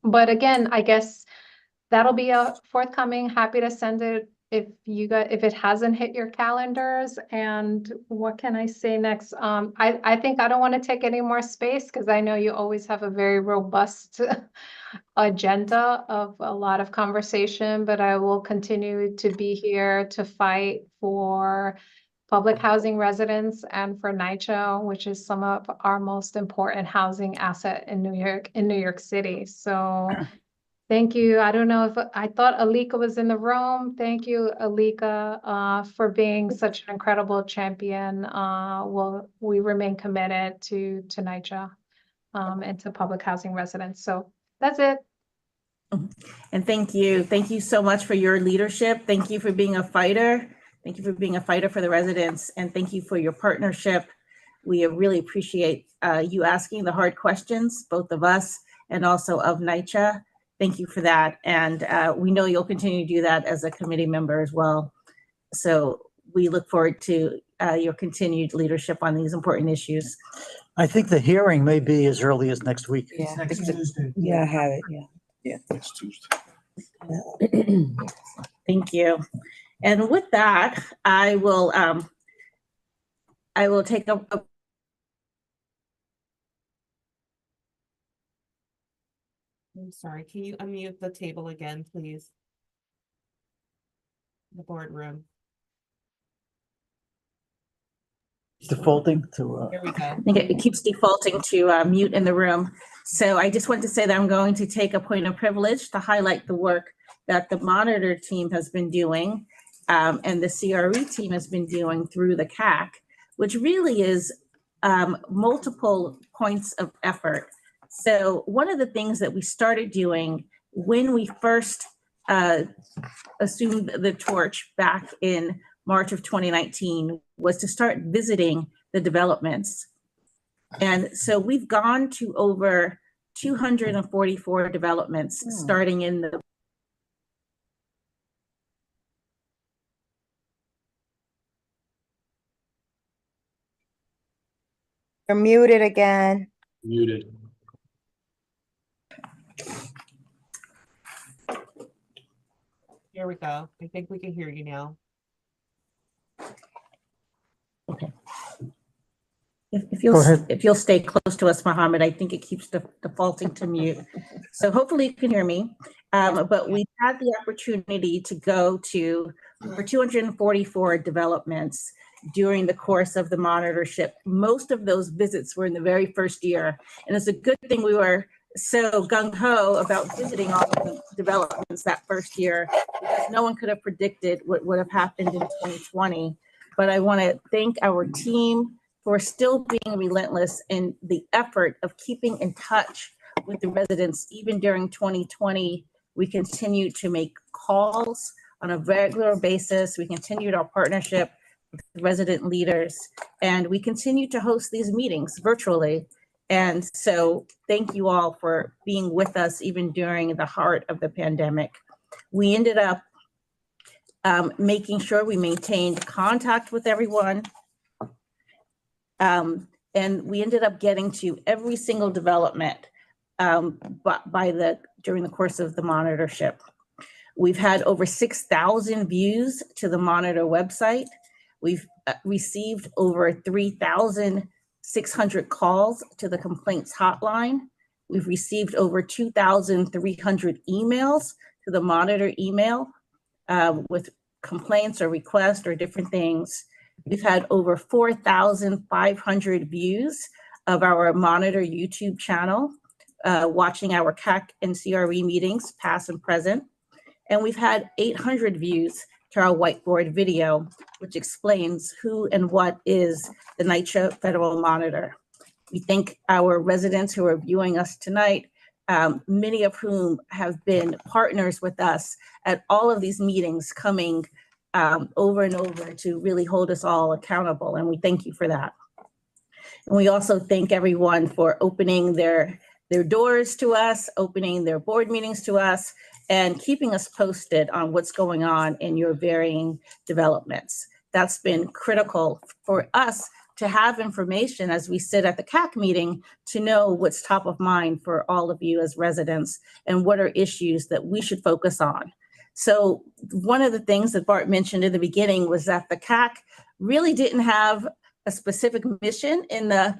But again, I guess that'll be a forthcoming. Happy to send it if it hasn't hit your calendars. And what can I say next? I think I don't want to take any more space because I know you always have a very robust agenda of a lot of conversation, but I will continue to be here to fight for public housing residents and for NYCHA, which is some of our most important housing asset in New York City. So thank you. I don't know if I thought Alika was in the room. Thank you, Alika, for being such an incredible champion. We remain committed to NYCHA and to public housing residents. So that's it. And thank you. Thank you so much for your leadership. Thank you for being a fighter. Thank you for being a fighter for the residents. And thank you for your partnership. We really appreciate you asking the hard questions, both of us and also of NYCHA. Thank you for that. And we know you'll continue to do that as a committee member as well. So we look forward to your continued leadership on these important issues. I think the hearing may be as early as next week. Yeah. Next Tuesday. Yeah, I have it. Yeah. Yeah, next Tuesday. Thank you. And with that, I will take a I'm sorry, can you unmute the table again, please? the boardroom. Defaulting to, Here we go. I think it keeps defaulting to mute in the room. So I just want to say that I'm going to take a point of privilege to highlight the work that the monitor team has been doing and the CRE team has been doing through the CAC, which really is multiple points of effort. So one of the things that we started doing when we first assumed the torch back in March of 2019 was to start visiting the developments. And so we've gone to over 244 developments starting in the You're muted again. Muted. Here we go. I think we can hear you now. If Go ahead. you'll stay close to us, Mohammed, I think it keeps defaulting to mute. So hopefully you can hear me. But we had the opportunity to go to over 244 developments during the course of the monitorship. Most of those visits were in the very first year. And it's a good thing we were so gung-ho about visiting all of the developments that first year, because no one could have predicted what would have happened in 2020. But I want to thank our team for still being relentless in the effort of keeping in touch with the residents. Even during 2020, we continued to make calls on a regular basis. We continued our partnership with resident leaders, and we continued to host these meetings virtually. And so thank you all for being with us even during the heart of the pandemic. We ended up making sure we maintained contact with everyone. And we ended up getting to every single development during the course of the monitorship. We've had over 6,000 views to the monitor website. We've received over 3,600 calls to the complaints hotline. We've received over 2,300 emails to the monitor email with complaints or requests or different things. We've had over 4,500 views of our monitor YouTube channel, watching our CAC and CRE meetings, past and present. And we've had 800 views to our whiteboard video, which explains who and what is the NYCHA Federal Monitor. We thank our residents who are viewing us tonight, many of whom have been partners with us at all of these meetings, coming over and over to really hold us all accountable. And we thank you for that. And we also thank everyone for opening their doors to us, opening their board meetings to us, and keeping us posted on what's going on in your varying developments. That's been critical for us to have information as we sit at the CAC meeting to know what's top of mind for all of you as residents and what are issues that we should focus on. So one of the things that Bart mentioned in the beginning was that the CAC really didn't have a specific mission in the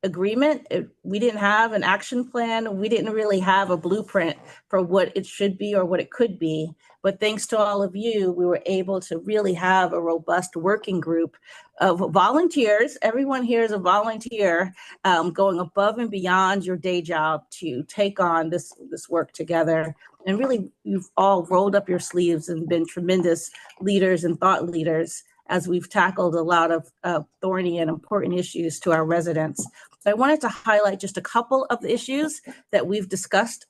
agreement. We didn't have an action plan. We didn't really have a blueprint for what it should be or what it could be. But thanks to all of you, we were able to really have a robust working group of volunteers. Everyone here is a volunteer, going above and beyond your day job to take on this work together. And really, you've all rolled up your sleeves and been tremendous leaders and thought leaders as we've tackled a lot of thorny and important issues to our residents. I wanted to highlight just a couple of the issues that we've discussed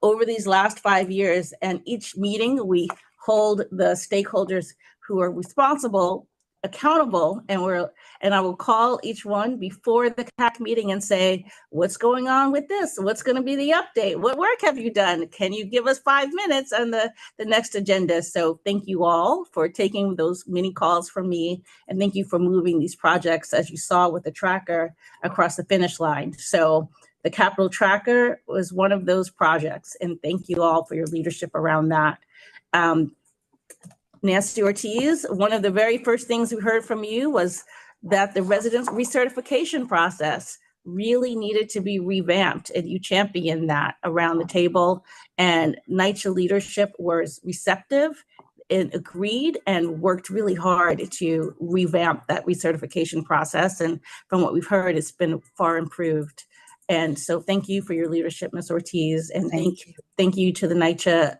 over these last 5 years. And each meeting, we hold the stakeholders who are responsible accountable, and I will call each one before the CAC meeting and say, what's going on with this? What's going to be the update? What work have you done? Can you give us 5 minutes on the next agenda? So thank you all for taking those many calls from me, and thank you for moving these projects, as you saw with the tracker, across the finish line. So the capital tracker was one of those projects, and thank you all for your leadership around that. Nancy Ortiz, one of the very first things we heard from you was that the residents recertification process really needed to be revamped, and you championed that around the table. And NYCHA leadership was receptive and agreed and worked really hard to revamp that recertification process. And from what we've heard, it's been far improved. And so thank you for your leadership, Ms. Ortiz, and thank you to the NYCHA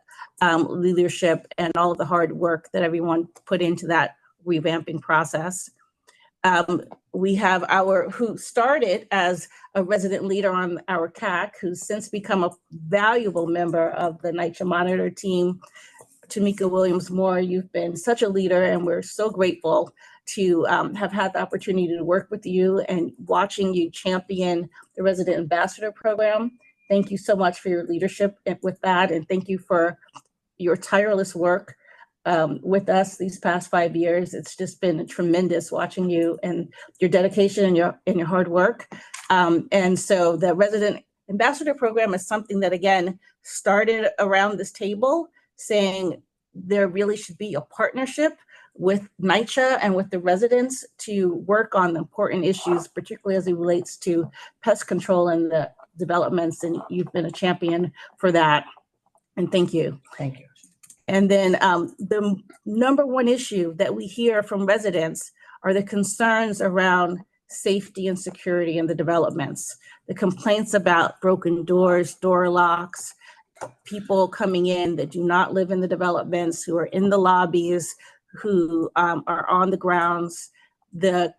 leadership and all of the hard work that everyone put into that revamping process. We have who started as a resident leader on our CAC, who's since become a valuable member of the NYCHA monitor team. Tamika Williams-Moore, you've been such a leader, and we're so grateful to have had the opportunity to work with you and watching you champion the Resident Ambassador Program. Thank you so much for your leadership with that, and thank you for your tireless work with us these past 5 years. It's just been tremendous watching you and your dedication and your hard work. And so the Resident Ambassador Program is something that, again, started around this table, saying there really should be a partnership with NYCHA and with the residents to work on important issues, particularly as it relates to pest control and the developments. And you've been a champion for that. And thank you. Thank you. And then the number one issue that we hear from residents are the concerns around safety and security in the developments, the complaints about broken doors, door locks, people coming in that do not live in the developments, who are in the lobbies, who are on the grounds, and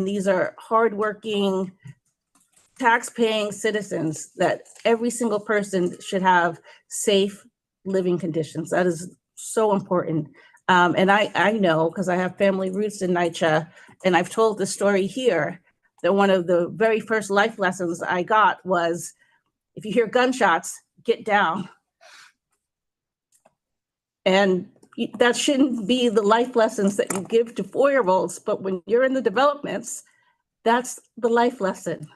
these are hardworking, tax-paying citizens that every single person should have safe living conditions. That is so important. And I know, because I have family roots in NYCHA, and I've told the story here, that one of the very first life lessons I got was, if you hear gunshots, get down. And that shouldn't be the life lessons that you give to 4-year-olds, but when you're in the developments, that's the life lesson.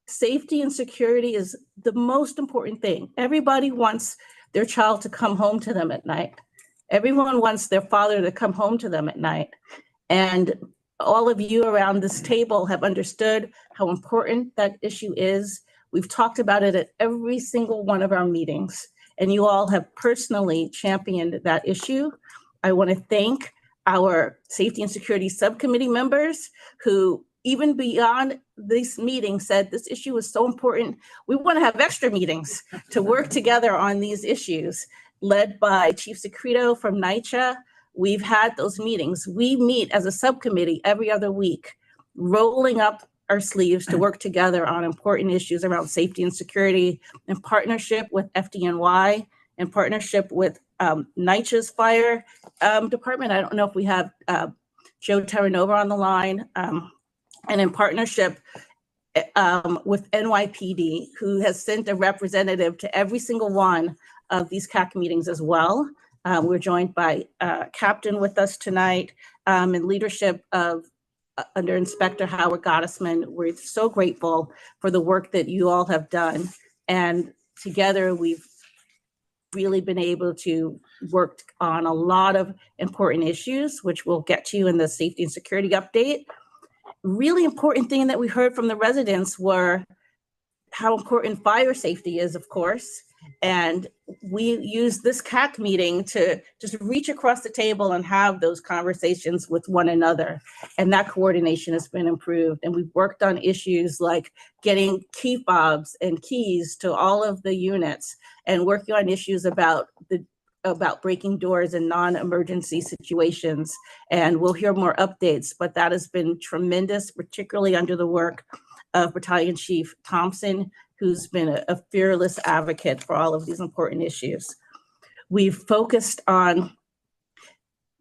Safety and security is the most important thing. Everybody wants their child to come home to them at night. Everyone wants their father to come home to them at night. And all of you around this table have understood how important that issue is. We've talked about it at every single one of our meetings, and you all have personally championed that issue. I want to thank our Safety and Security Subcommittee members who, even beyond this meeting, said this issue is so important. We want to have extra meetings to work together on these issues, led by Chief Secreto from NYCHA. We've had those meetings. We meet as a subcommittee every other week, rolling up our sleeves to work together on important issues around safety and security, in partnership with FDNY, in partnership with NYCHA's fire department. I don't know if we have Joe Terranova on the line, and in partnership with NYPD, who has sent a representative to every single one of these CAC meetings as well. We're joined by Captain with us tonight, in leadership of under Inspector Howard Gottesman. We're so grateful for the work that you all have done. And together we've really been able to work on a lot of important issues, which we'll get to in the safety and security update. Really important thing that we heard from the residents were how important fire safety is, of course. And we use this CAC meeting to just reach across the table and have those conversations with one another. And that coordination has been improved. And we've worked on issues like getting key fobs and keys to all of the units, and working on issues about breaking doors in non-emergency situations. And we'll hear more updates, but that has been tremendous, particularly under the work of Battalion Chief Thompson, who's been a fearless advocate for all of these important issues. We've focused on,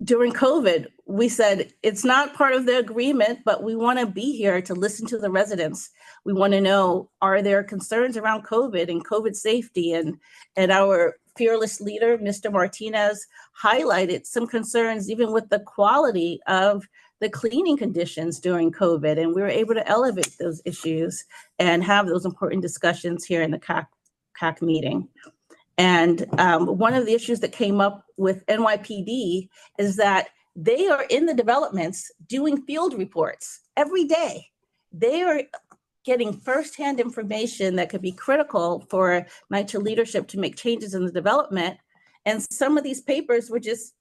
during COVID, we said it's not part of the agreement, but we want to be here to listen to the residents. We want to know, are there concerns around COVID and COVID safety? And our fearless leader, Mr. Martinez, highlighted some concerns even with the quality of the cleaning conditions during COVID. And we were able to elevate those issues and have those important discussions here in the CAC meeting. And one of the issues that came up with NYPD is that they are in the developments doing field reports every day. they are getting firsthand information that could be critical for NYCHA leadership to make changes in the development. And some of these papers were just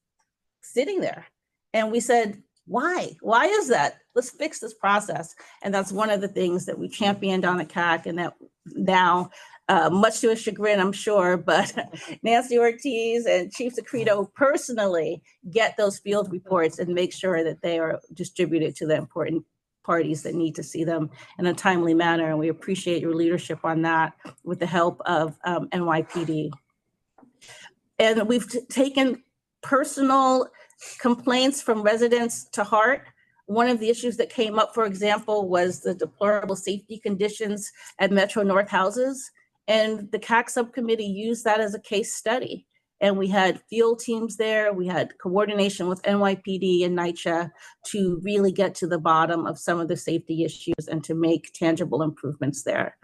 sitting there. And we said, why? Why is that? Let's fix this process. And that's one of the things that we championed on the CAC, and that now, much to his chagrin, I'm sure, but Nancy Ortiz and Chief Secreto personally get those field reports and make sure that they are distributed to the important parties that need to see them in a timely manner. And we appreciate your leadership on that with the help of NYPD. And we've taken personal complaints from residents to heart. One of the issues that came up, for example, was the deplorable safety conditions at Metro North houses. And the CAC subcommittee used that as a case study. And we had field teams there. We had coordination with NYPD and NYCHA to really get to the bottom of some of the safety issues and to make tangible improvements there.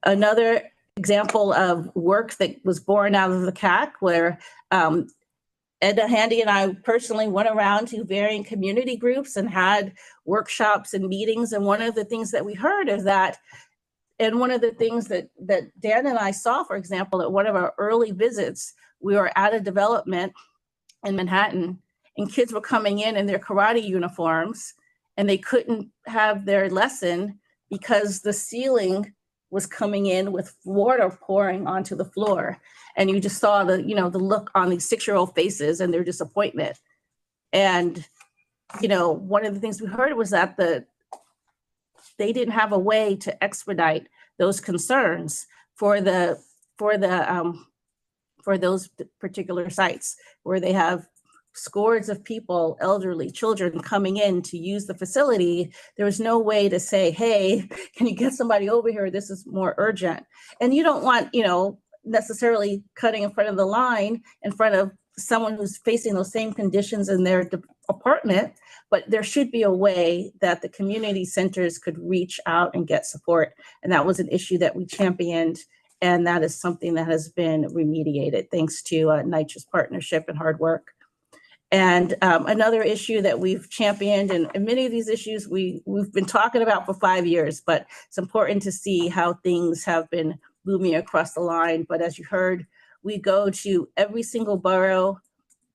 Another example of work that was born out of the CAC, where Edna Handy and I personally went around to varying community groups and had workshops and meetings. And one of the things that we heard is that, and one of the things that Dan and I saw, for example, at one of our early visits, we were at a development in Manhattan, and kids were coming in their karate uniforms, and they couldn't have their lesson because the ceiling was coming in with water pouring onto the floor. And you just saw the look on these 6-year-old faces and their disappointment. And, one of the things we heard was that they didn't have a way to expedite those concerns for those particular sites where they have scores of people, elderly, children coming in to use the facility. There was no way to say, hey, can you get somebody over here? This is more urgent. And you don't want, necessarily cutting in front of the line in front of someone who's facing those same conditions in their apartment, but there should be a way that the community centers could reach out and get support. And that was an issue that we championed. And that is something that has been remediated thanks to NYCHA's partnership and hard work. And another issue that we've championed, and many of these issues we've been talking about for 5 years, but it's important to see how things have been moving across the line. But as you heard, we go to every single borough,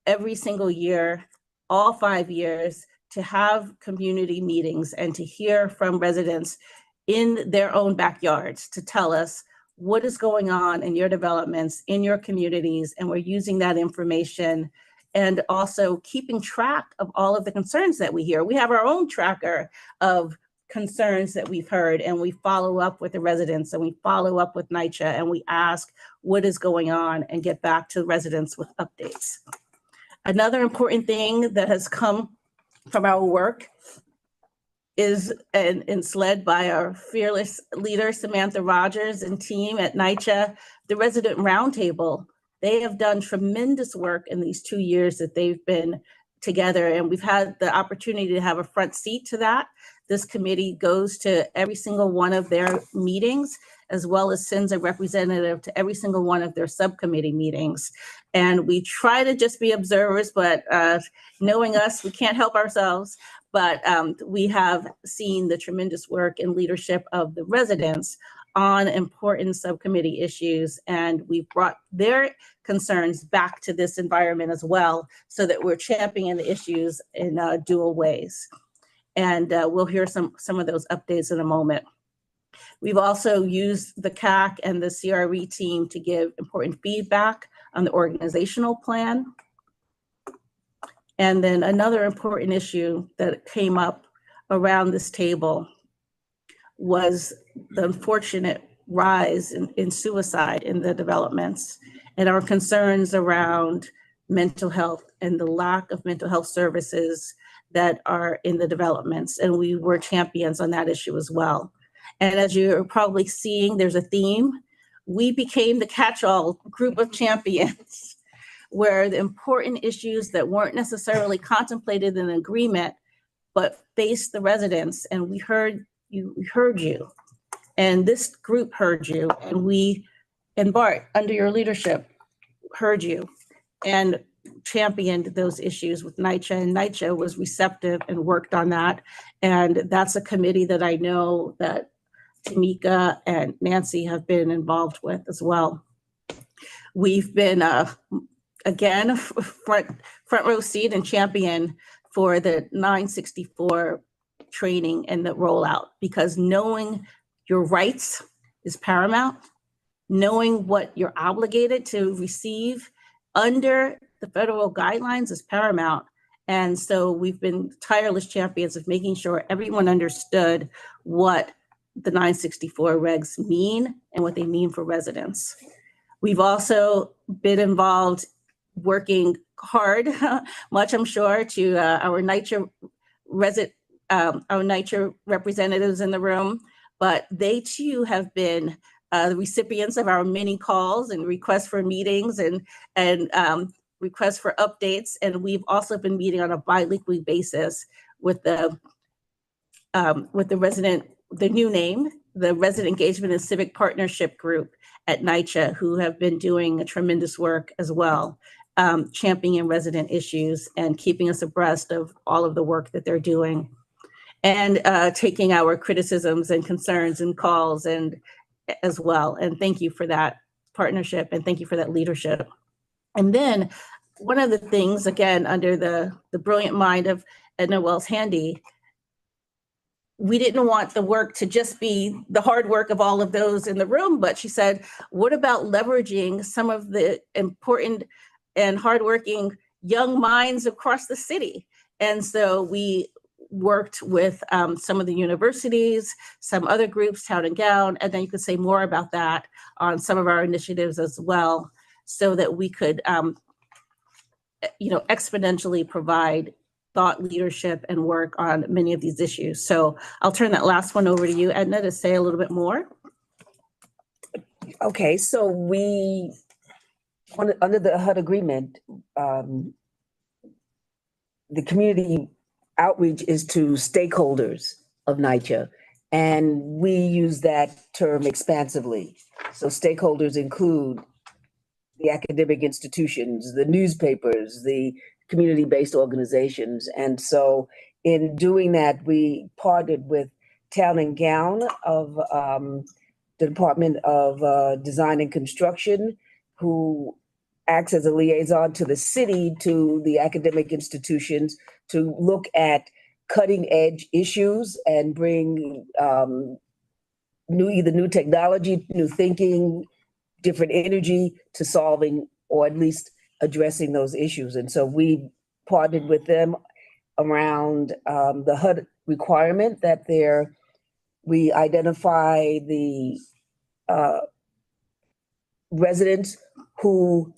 every single year, all 5 years, to have community meetings and to hear from residents in their own backyards to tell us what is going on in your developments, in your communities, and we're using that information and also keeping track of all of the concerns that we hear. We have our own tracker of concerns that we've heard, and we follow up with the residents, and we follow up with NYCHA, and we ask what is going on and get back to residents with updates. Another important thing that has come from our work is, and it's led by our fearless leader, Samantha Rogers, and team at NYCHA, the Resident Roundtable. They have done tremendous work in these 2 years that they've been together, and we've had the opportunity to have a front seat to that. This committee goes to every single one of their meetings, as well as sends a representative to every single one of their subcommittee meetings. And we try to just be observers, but knowing us, we can't help ourselves. But we have seen the tremendous work and leadership of the residents on important subcommittee issues, and we brought their concerns back to this environment as well, so that we're championing the issues in dual ways. And we'll hear some of those updates in a moment. We've also used the CAC and the CRE team to give important feedback on the organizational plan. And then another important issue that came up around this table was the unfortunate rise in suicide in the developments, and our concerns around mental health and the lack of mental health services that are in the developments. And we were champions on that issue as well. And as you're probably seeing, there's a theme. We became the catch-all group of champions, where the important issues that weren't necessarily contemplated in an agreement, but faced the residents. And we heard you. And this group heard you. And we, and Bart, under your leadership, heard you. And championed those issues with NYCHA, and NYCHA was receptive and worked on that. And that's a committee that I know that Tamika and Nancy have been involved with as well. We've been, again, front row seat and champion for the 964 training and the rollout, because knowing your rights is paramount. Knowing what you're obligated to receive under the federal guidelines is paramount. And so we've been tireless champions of making sure everyone understood what the 964 regs mean and what they mean for residents. We've also been involved working hard, much I'm sure, to our NYCHA representatives in the room, but they too have been the recipients of our many calls and requests for meetings and requests for updates. And we've also been meeting on a bi-weekly basis with the new name, the Resident Engagement and Civic Partnership Group at NYCHA, who have been doing a tremendous work as well, championing resident issues and keeping us abreast of all of the work that they're doing, and taking our criticisms and concerns and calls and as well. And thank you for that partnership, and thank you for that leadership. And then one of the things, again, under the brilliant mind of Edna Wells Handy, we didn't want the work to just be the hard work of all of those in the room, but she said, what about leveraging some of the important and hardworking young minds across the city? And so we worked with some of the universities, some other groups, Town and Gown, and then you could say more about that on some of our initiatives as well, so that we could, exponentially provide thought leadership and work on many of these issues. So I'll turn that last one over to you, Edna, to say a little bit more. Okay, so we, under the HUD agreement, the community outreach is to stakeholders of NYCHA, and we use that term expansively. So stakeholders include the academic institutions, the newspapers, the community-based organizations. And so in doing that, we partnered with Town and Gown of the Department of Design and Construction, who acts as a liaison to the city, to the academic institutions, to look at cutting edge issues and bring either new technology, new thinking, different energy to solving, or at least addressing those issues. And so we partnered with them around the HUD requirement that we identify the residents who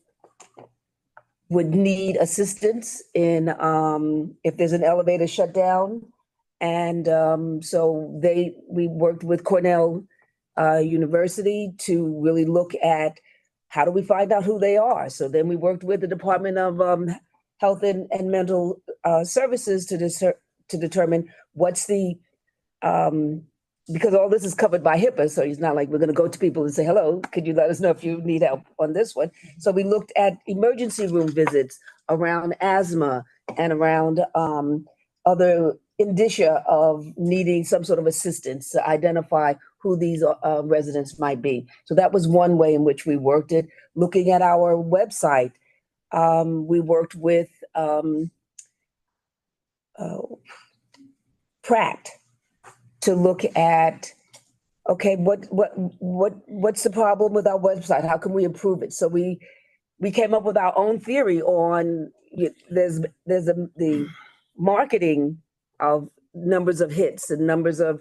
would need assistance in if there's an elevator shutdown. And so we worked with Cornell University to really look at how do we find out who they are. So then we worked with the Department of Health and Mental Services to determine what's the, because all this is covered by HIPAA, so it's not like we're gonna go to people and say, hello, could you let us know if you need help on this one? So we looked at emergency room visits around asthma and around other indicia of needing some sort of assistance to identify who these residents might be. So that was one way in which we worked it. Looking at our website, we worked with Pratt to look at, okay, what's the problem with our website? How can we improve it? So we came up with our own theory on the marketing of numbers of hits and numbers of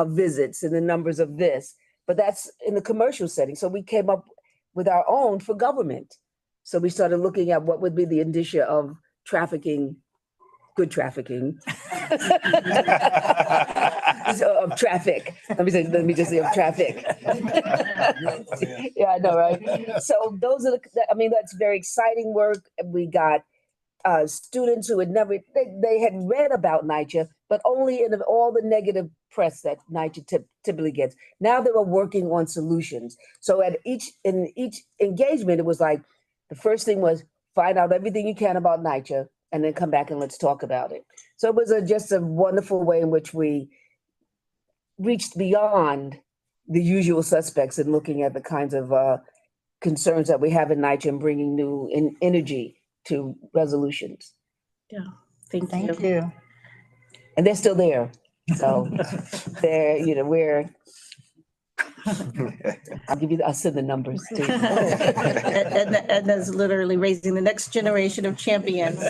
visits and the numbers of this, but that's in the commercial setting. So we came up with our own for government. So we started looking at what would be the indicia of trafficking, good trafficking. Of traffic. Let me just say of traffic. Yeah, I know, right? So those are that's very exciting work. We got students who had never, they had read about NYCHA, but only in all the negative press that NYCHA typically gets. Now they were working on solutions. So in each engagement, it was like, the first thing was find out everything you can about NYCHA, and then come back and let's talk about it. So it was just a wonderful way in which we reached beyond the usual suspects in looking at the kinds of concerns that we have in NYCHA and bringing new energy to resolutions. Thank you. Thank you. And they're still there. So I'll send the numbers too. And that's literally raising the next generation of champions.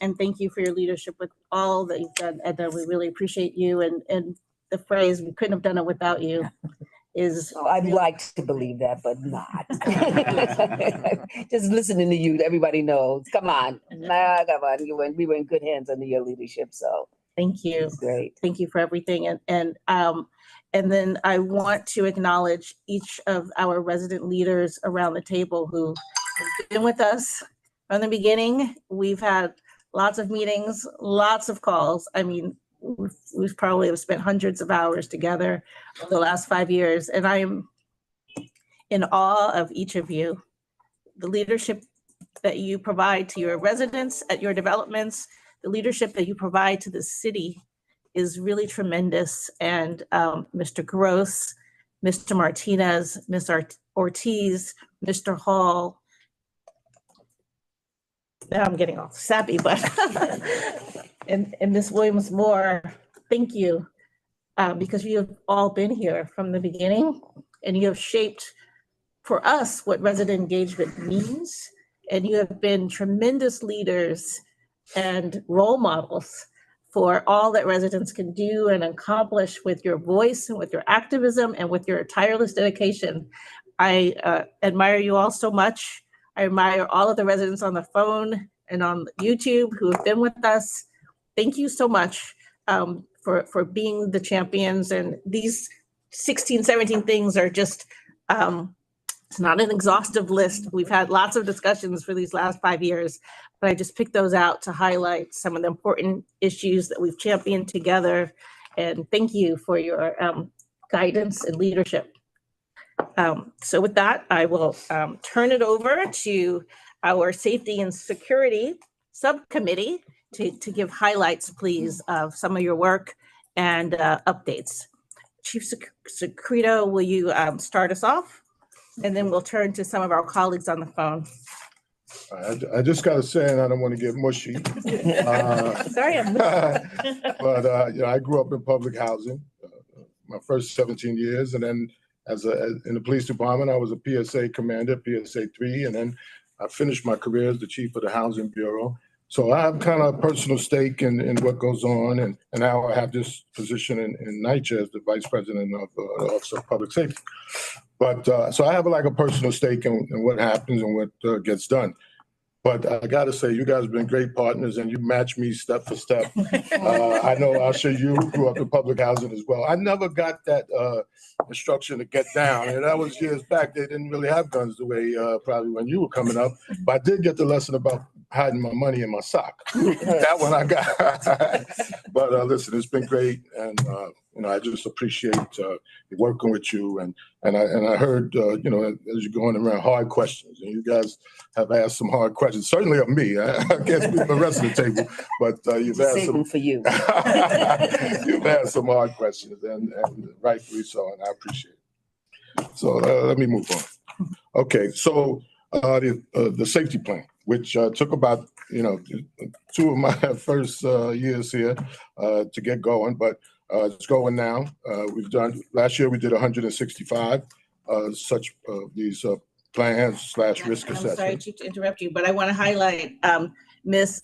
And thank you for your leadership with all that you've done, Edna. We really appreciate you. And the phrase, "we couldn't have done it without you," is. Oh, I'd like to believe that, but not. Just listening to you, everybody knows. Come on. Come on. We were in good hands under your leadership. So Thank you. it's great. Thank you for everything. And then I want to acknowledge each of our resident leaders around the table who have been with us from the beginning. We've had lots of meetings, lots of calls. I mean, we've probably have spent hundreds of hours together over the last 5 years. And I am in awe of each of you. The leadership that you provide to your residents at your developments, the leadership that you provide to the city is really tremendous. And Mr. Gross, Mr. Martinez, Ms. Ortiz, Mr. Hall. Now I'm getting all sappy, but and Ms. Williams-Moore, thank you, because you have all been here from the beginning, and you have shaped for us what resident engagement means, and you have been tremendous leaders and role models for all that residents can do and accomplish with your voice and with your activism and with your tireless dedication. I admire you all so much. I admire all of the residents on the phone and on YouTube who have been with us. Thank you so much for being the champions. And these 16, 17 things are just, it's not an exhaustive list. We've had lots of discussions for these last 5 years, but I just picked those out to highlight some of the important issues that we've championed together. And thank you for your guidance and leadership. So with that, I will turn it over to our Safety and Security Subcommittee to give highlights, please, of some of your work and updates. Chief Secreto, will you start us off? And then we'll turn to some of our colleagues on the phone. I just got to say, and I don't want to get mushy. Sorry, I'm but I grew up in public housing, my first 17 years, and then in the police department, I was a PSA commander, PSA 3, and then I finished my career as the chief of the Housing Bureau. So I have kind of a personal stake in what goes on, and now I have this position in NYCHA as the vice president of the Office of Public Safety. But so I have like a personal stake in what happens and what gets done. But I got to say, you guys have been great partners, and you match me step for step. I know, Asha, you grew up in public housing as well. I never got that instruction to get down, and that was years back. They didn't really have guns the way probably when you were coming up. But I did get the lesson about hiding my money in my sock. That one I got. But listen, it's been great, and I just appreciate working with you. And I heard as you're going around, hard questions, and you guys have asked some hard questions. Certainly of me. I can't speak for the rest of the table, but you've asked some for you. You've asked some hard questions, and rightfully so, and I appreciate it. So let me move on. Okay, so the safety plan, which took about 2 of my first years here to get going, but it's going now. Last year we did 165 such these plans / risk assessment. I'm sorry to interrupt you, but I want to highlight Miss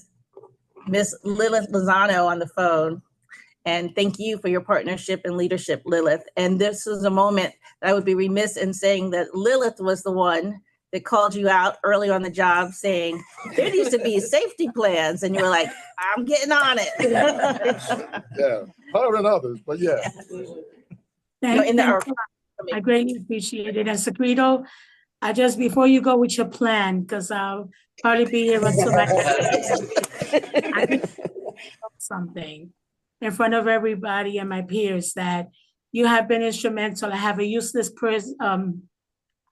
Lilith Lozano on the phone. And thank you for your partnership and leadership, Lilith. And this is a moment that I would be remiss in saying that Lilith was the one that called you out early on the job saying, there needs to be safety plans. And you were like, I'm getting on it. Yeah, harder than others, but yeah. I greatly appreciate it. And Secreto, just before you go with your plan, because I'll probably be here until I need something in front of everybody and my peers that you have been instrumental. I have a useless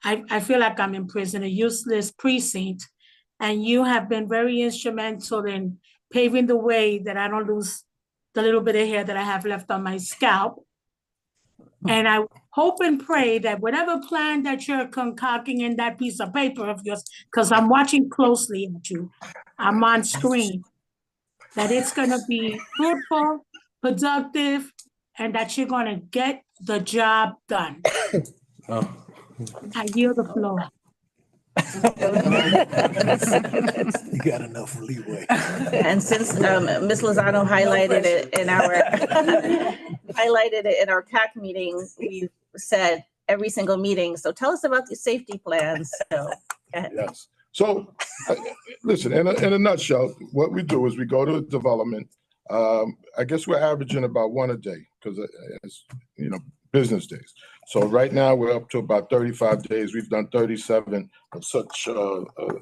I feel like I'm in prison, a useless precinct And you have been very instrumental in paving the way that I don't lose the little bit of hair that I have left on my scalp. And I hope and pray that whatever plan that you're concocting in that piece of paper of yours, because I'm watching closely at you, I'm on screen, that it's going to be fruitful, productive, and that you're going to get the job done. I yield the floor. You got enough leeway. And since Ms. Lozano highlighted it in our CAC meeting, we said every single meeting. So tell us about the safety plans. So, go ahead. Yes. So, listen, in a nutshell, what we do is we go to development. I guess we're averaging about one a day because it's, business days. So right now we're up to about 35 days. We've done 37 of such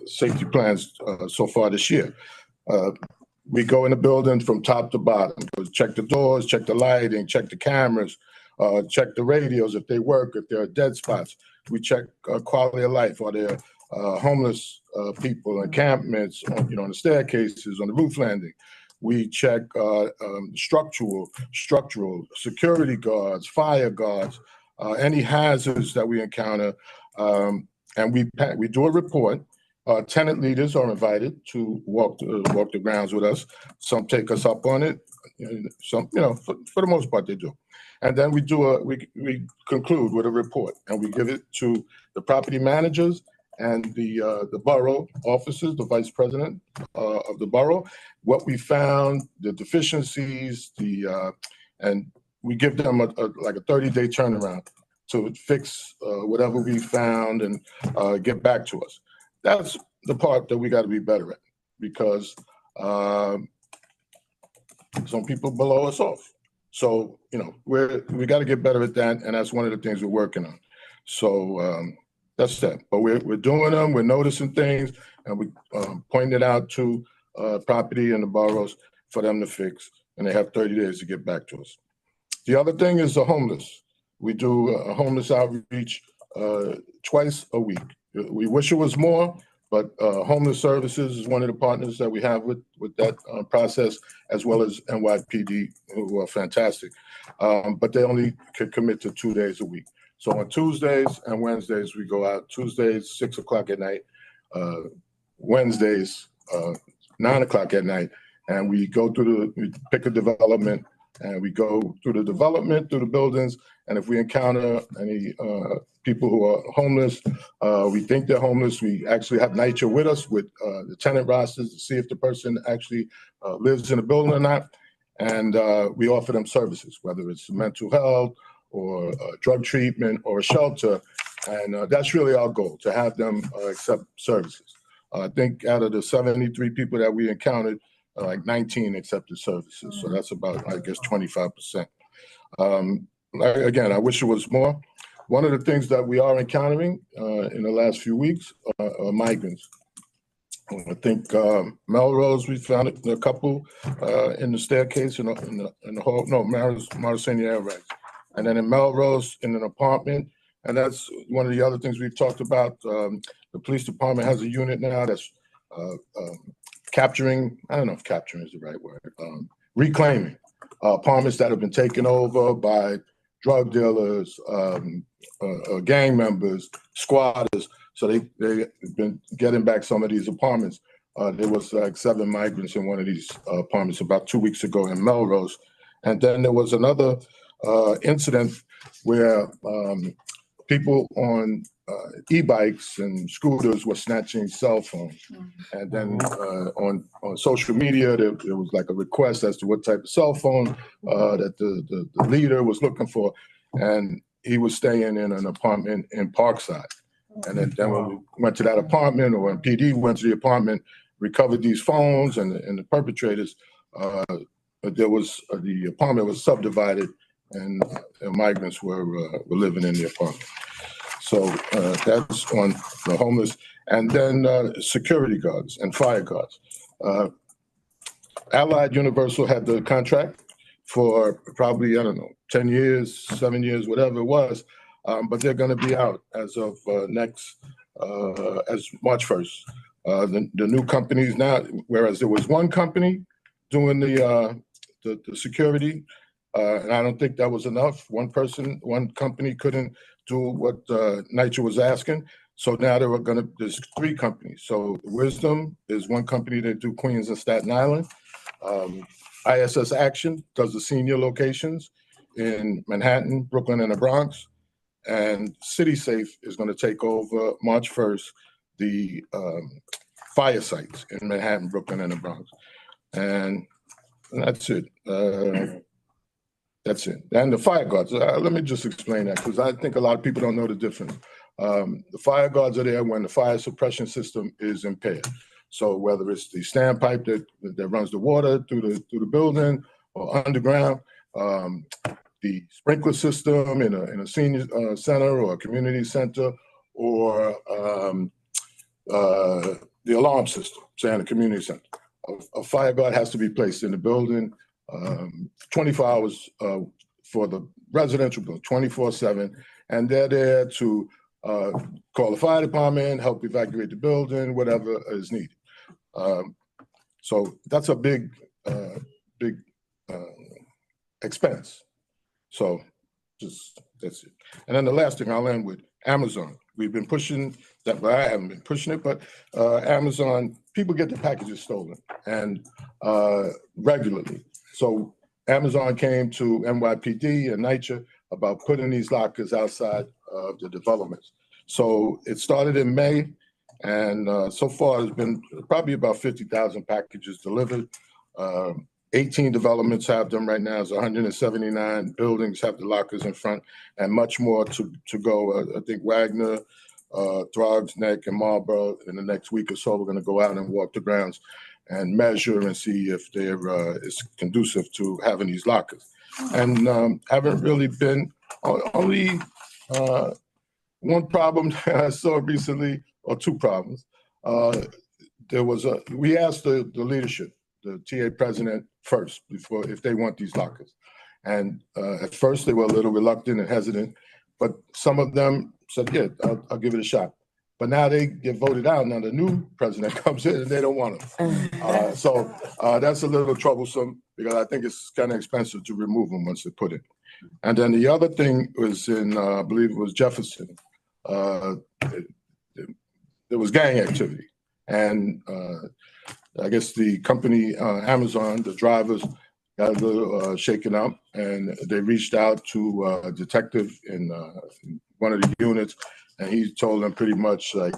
safety plans so far this year. We go in the building from top to bottom, check the doors, check the lighting, check the cameras, check the radios if they work, if there are dead spots. We check quality of life. Are there homeless people, encampments, on the staircases, on the roof landing? We check structural security guards, fire guards, any hazards that we encounter, and we do a report. Tenant leaders are invited to walk the grounds with us. Some take us up on it. Some, for the most part, they do. And then we conclude with a report, and we give it to the property managers and the borough officers, the vice president of the borough, what we found, the deficiencies, and we give them like a 30-day turnaround to fix whatever we found and get back to us. That's the part that we got to be better at, because some people blow us off. So, we got to get better at that, and that's one of the things we're working on. So that's that. But we're doing them, we're noticing things, and we pointing it out to property and the boroughs for them to fix, and they have 30 days to get back to us. The other thing is the homeless. We do a homeless outreach twice a week. We wish it was more, but Homeless Services is one of the partners that we have with that process, as well as NYPD, who are fantastic. But they only could commit to 2 days a week. So on Tuesdays and Wednesdays, we go out. Tuesdays, 6 o'clock at night. Wednesdays, 9 o'clock at night. And we go we pick a development, and we go through the development, through the buildings. And if we encounter any people who are homeless, we think they're homeless, we actually have NYCHA with us with the tenant rosters to see if the person actually lives in a building or not. And we offer them services, whether it's mental health or drug treatment or a shelter. And that's really our goal, to have them accept services. I think out of the 73 people that we encountered, like 19 accepted services. So that's about, I guess, 25%. Again, I wish it was more. One of the things that we are encountering in the last few weeks are migrants. I think Melrose, we found a couple in the staircase in the hall. No, Marcenia, right. And then in Melrose, in an apartment. And that's one of the other things we've talked about. The police department has a unit now that's capturing, I don't know if capturing is the right word, reclaiming apartments that have been taken over by drug dealers, gang members, squatters. So they've been getting back some of these apartments. There was like 7 migrants in one of these apartments about 2 weeks ago in Melrose. And then there was another incident where people on e-bikes and scooters were snatching cell phones. And then on social media, there was like a request as to what type of cell phone that the leader was looking for. And he was staying in an apartment in Parkside. And then when we went to that apartment, or when PD went to the apartment, recovered these phones and the perpetrators, the apartment was subdivided, and migrants were living in the apartment. So that's on the homeless. And then security guards and fire guards. Allied Universal had the contract for probably, 10 years, 7 years, whatever it was. But they're going to be out as of as March 1st. The new companies now, whereas there was one company doing the security, and I don't think that was enough. One company couldn't do what NYCHA was asking. So now there's 3 companies. So Wisdom is one company that do Queens and Staten Island. ISS Action does the senior locations in Manhattan, Brooklyn, and the Bronx. And City Safe is going to take over March 1st, the fire sites in Manhattan, Brooklyn, and the Bronx. And that's it. That's it. And the fire guards, let me just explain that, because I think a lot of people don't know the difference. The fire guards are there when the fire suppression system is impaired. So whether it's the standpipe that runs the water through the building or underground, the sprinkler system in a senior center or a community center, or the alarm system, say in a community center. A fire guard has to be placed in the building 24 hours for the residential building, 24/7, and they're there to call the fire department, help evacuate the building, whatever is needed. So that's a big expense. So that's it. And then the last thing I'll end with Amazon. We've been pushing that, but I haven't been pushing it, but Amazon, people get their packages stolen and regularly. So Amazon came to NYPD and NYCHA about putting these lockers outside of the developments. So it started in May, and so far there's been probably about 50,000 packages delivered. 18 developments have them right now. There's 179 buildings have the lockers in front, and much more to go. I think Wagner, Throgs Neck, and Marlborough in the next week or so, we're going to go out and walk the grounds and measure and see if it's conducive to having these lockers. And haven't really been, only one problem that I saw recently, or 2 problems. We asked the leadership, the TA president first, before if they want these lockers. And at first they were a little reluctant and hesitant, but some of them said, yeah, I'll give it a shot. But now they get voted out. Now the new president comes in and they don't want them. So that's a little troublesome, because I think it's kind of expensive to remove them once they put it. And then the other thing was in, I believe it was Jefferson. There was gang activity. And I guess the company, Amazon, the drivers got a little shaken up, and they reached out to a detective in one of the units, and he told them pretty much like,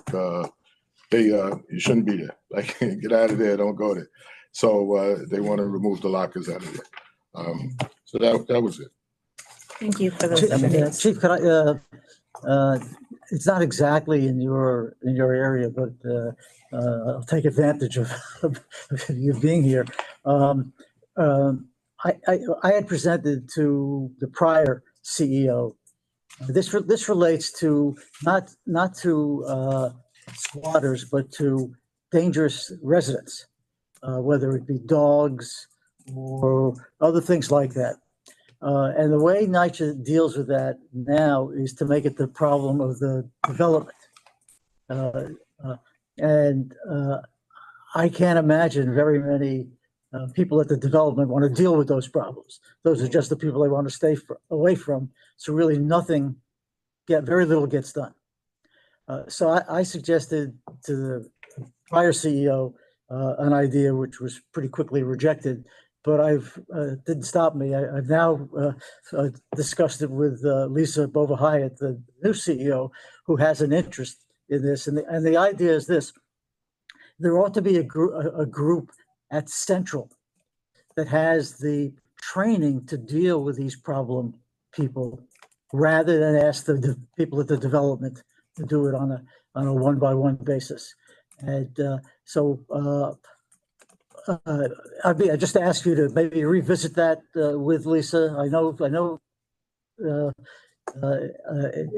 hey, you shouldn't be there. Like, get out of there, don't go there. So they want to remove the lockers out of there. So that was it. Thank you for those Chief, updates. Chief, could I, it's not exactly in your area, but I'll take advantage of you being here. I had presented to the prior CEO. This relates to not to squatters, but to dangerous residents, whether it be dogs or other things like that. And the way NYCHA deals with that now is to make it the problem of the development. I can't imagine very many people at the development want to deal with those problems. Those are just the people they want to stay away from. So really very little gets done. So I suggested to the prior CEO an idea which was pretty quickly rejected, but didn't stop me. I've now discussed it with Lisa Bova-Hyatt, the new CEO, who has an interest in this. And the idea is this: there ought to be a group at Central that has the training to deal with these problem people, rather than ask the people at the development to do it on a one-by-one basis. And I just ask you to maybe revisit that with Lisa. I know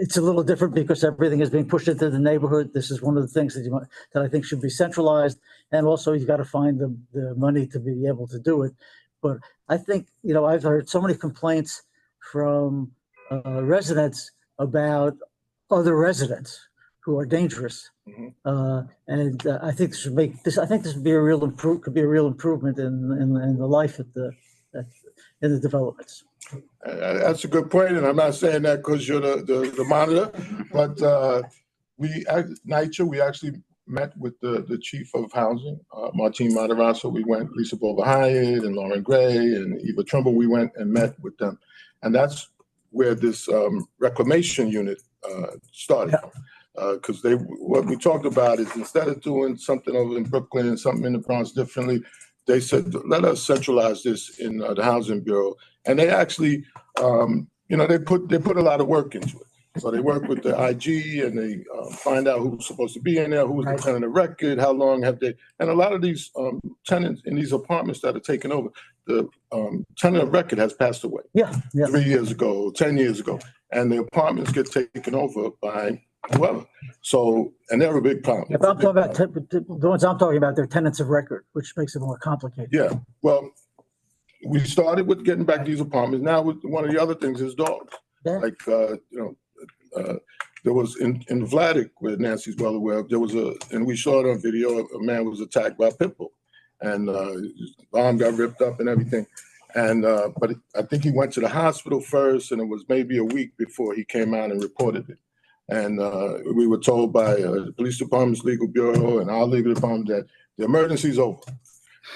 it's a little different because everything is being pushed into the neighborhood. This is one of the things that I think should be centralized, and also you've got to find the money to be able to do it. But I think, I've heard so many complaints from residents about other residents who are dangerous. Mhm. I think this would make this. I think this would be could be a real improvement in the life in the developments. That's a good point, and I'm not saying that because you're the monitor, but NYCHA, we actually met with the chief of housing, Martine Matarazzo. We went, Lisa Bova Hyatt and Lauren Gray and Eva Trimble. We went and met with them, and that's where this reclamation unit started. Because what we talked about is instead of doing something over in Brooklyn and something in the Bronx differently, they said, let us centralize this in the Housing Bureau. And they actually, they put a lot of work into it. So they work with the IG and they find out who's supposed to be in there, who's the tenant of record, how long have they, and a lot of these tenants in these apartments that are taken over, the tenant of record has passed away. 3 years ago, 10 years ago. And the apartments get taken over by whoever. So, and they're a big problem. If I'm talking about the ones I'm talking about, they're tenants of record, which makes it more complicated. Yeah. Well, we started with getting back these apartments. Now, one of the other things is dogs. Like, there was in Vladeck, where Nancy's well aware of, there was and we saw it on video, a man was attacked by a pit bull. And his arm got ripped up and everything. And but I think he went to the hospital first, and it was maybe a week before he came out and reported it. And we were told by the police department's legal bureau and our legal department that the emergency's over.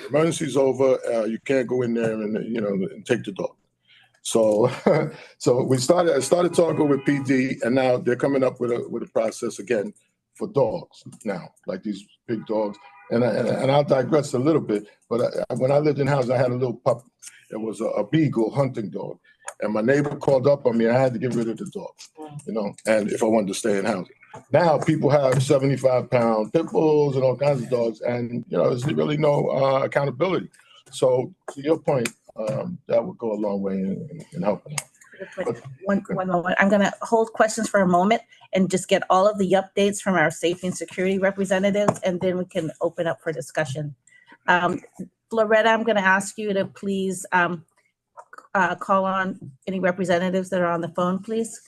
The emergency's over. You can't go in there and and take the dog. So so I started talking with PD, and now they're coming up with a process again for dogs now, like these big dogs. And I'll digress a little bit, but when I lived in housing, I had a little pup. It was a beagle hunting dog. And my neighbor called up on me. I had to get rid of the dog, and if I wanted to stay in housing. Now people have 75-pound pit bulls and all kinds of dogs, and there's really no accountability. So to your point, that would go a long way in helping out. One moment. I'm going to hold questions for a moment and just get all of the updates from our safety and security representatives, and then we can open up for discussion. Loretta, I'm going to ask you to please call on any representatives that are on the phone, please.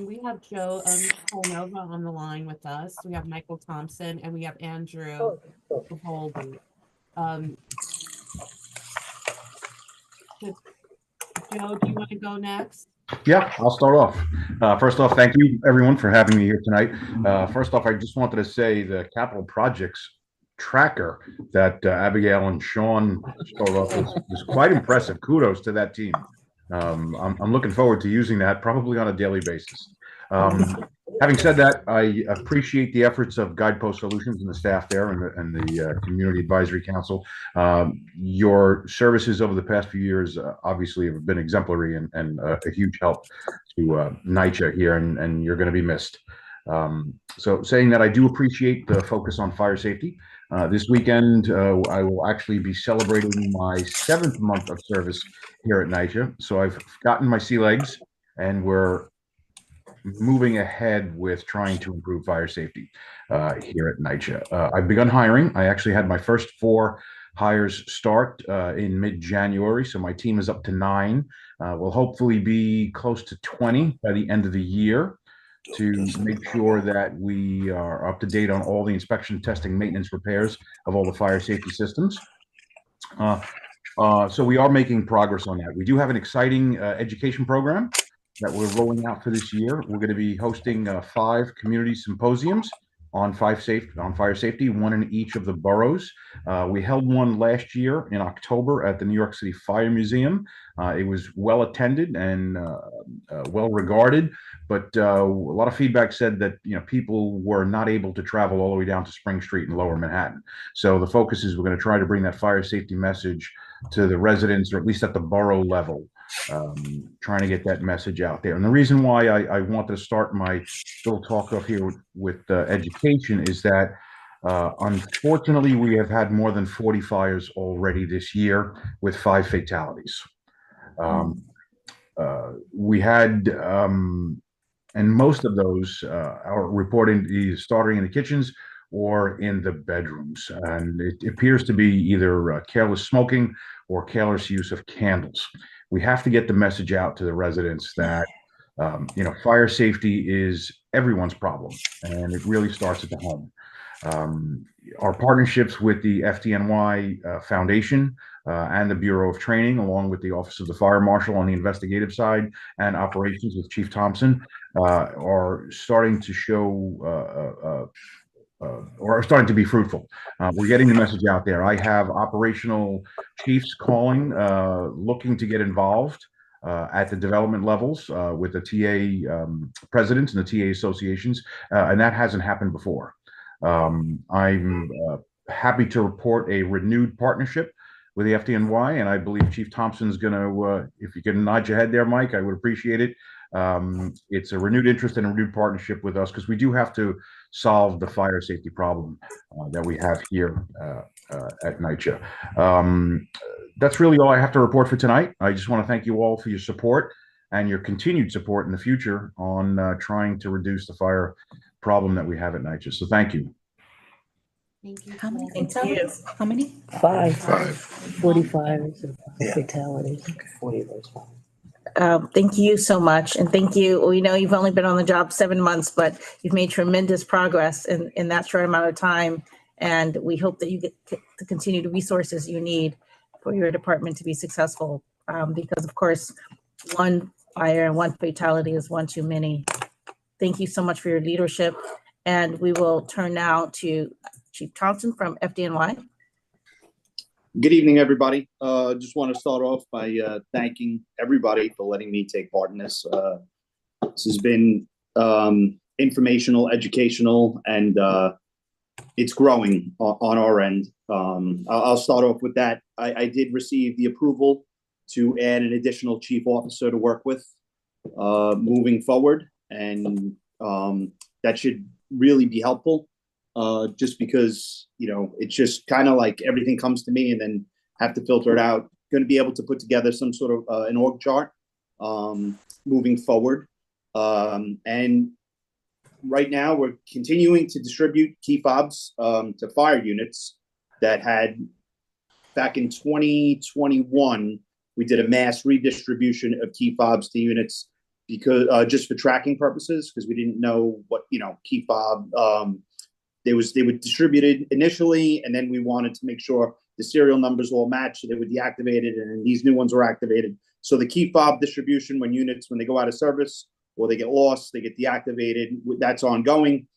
We have Joe Colnova on the line with us. We have Michael Thompson, and we have Andrew Holden. Joe, do you want to go next? Yeah, I'll start off. First off, thank you everyone for having me here tonight. First off, I just wanted to say the capital projects tracker that Abigail and Sean showed off was quite impressive. Kudos to that team. I'm looking forward to using that probably on a daily basis. Having said that, I appreciate the efforts of Guidepost Solutions and the staff there and the Community Advisory Council. Your services over the past few years obviously have been exemplary and a huge help to NYCHA here, and you're going to be missed. So saying that, I do appreciate the focus on fire safety. This weekend, I will actually be celebrating my 7th month of service here at NYCHA. So I've gotten my sea legs, and we're moving ahead with trying to improve fire safety here at NYCHA. I've begun hiring. I actually had my first 4 hires start in mid-January, so my team is up to 9. We'll hopefully be close to 20 by the end of the year, to make sure that we are up to date on all the inspection, testing, maintenance, repairs of all the fire safety systems. So we are making progress on that. We do have an exciting education program that we're rolling out for this year. We're going to be hosting 5 community symposiums on fire safety, 1 in each of the boroughs. We held one last year in October at the New York City Fire Museum. It was well attended and well regarded, but a lot of feedback said that people were not able to travel all the way down to Spring Street in Lower Manhattan. So the focus is we're going to try to bring that fire safety message to the residents, or at least at the borough level, trying to get that message out there. And the reason why I wanted to start my little talk off here with education is that unfortunately we have had more than 40 fires already this year with 5 fatalities. We had, and most of those are reporting either starting in the kitchens or in the bedrooms. And it appears to be either careless smoking or careless use of candles. We have to get the message out to the residents that Fire safety is everyone's problem, and it really starts at the home. Our partnerships with the FDNY Foundation and the Bureau of Training, along with the Office of the Fire Marshal on the investigative side and operations with Chief Thompson, are starting to show or are starting to be fruitful. We're getting the message out there. I have operational chiefs calling, looking to get involved at the development levels with the TA presidents and the TA associations, and that hasn't happened before. I'm happy to report a renewed partnership with the FDNY, and I believe Chief Thompson's going to, if you can nod your head there, Mike, I would appreciate it. It's a renewed interest and a renewed partnership with us because we do have to solve the fire safety problem that we have here at NYCHA. That's really all I have to report for tonight. I just want to thank you all for your support and your continued support in the future on trying to reduce the fire problem that we have at NYCHA. So thank you. Thank you. How many Thank fatalities? How many? Five. 5. 45 fatalities. 40 of those. Thank you so much. And thank you. We know you've only been on the job 7 months, but you've made tremendous progress in that short amount of time. And we hope that you get to continue the resources you need for your department to be successful. Because of course, one fire and one fatality is one too many. Thank you so much for your leadership. And we will turn now to Chief Thompson from FDNY. Good evening, everybody. Just want to start off by thanking everybody for letting me take part in this. This has been informational, educational, and it's growing on our end. I'll start off with that. I did receive the approval to add an additional chief officer to work with moving forward, and that should really be helpful. Just because, it's just kind of like everything comes to me and then have to filter it out. Going to be able to put together some sort of an org chart moving forward. And right now we're continuing to distribute key fobs to fire units that had, back in 2021, we did a mass redistribution of key fobs to units because just for tracking purposes, because we didn't know what, key fob, they were distributed initially, and then we wanted to make sure the serial numbers all matched, so they were deactivated, and then these new ones were activated. So the key fob distribution, when they go out of service or they get lost, they get deactivated. That's ongoing.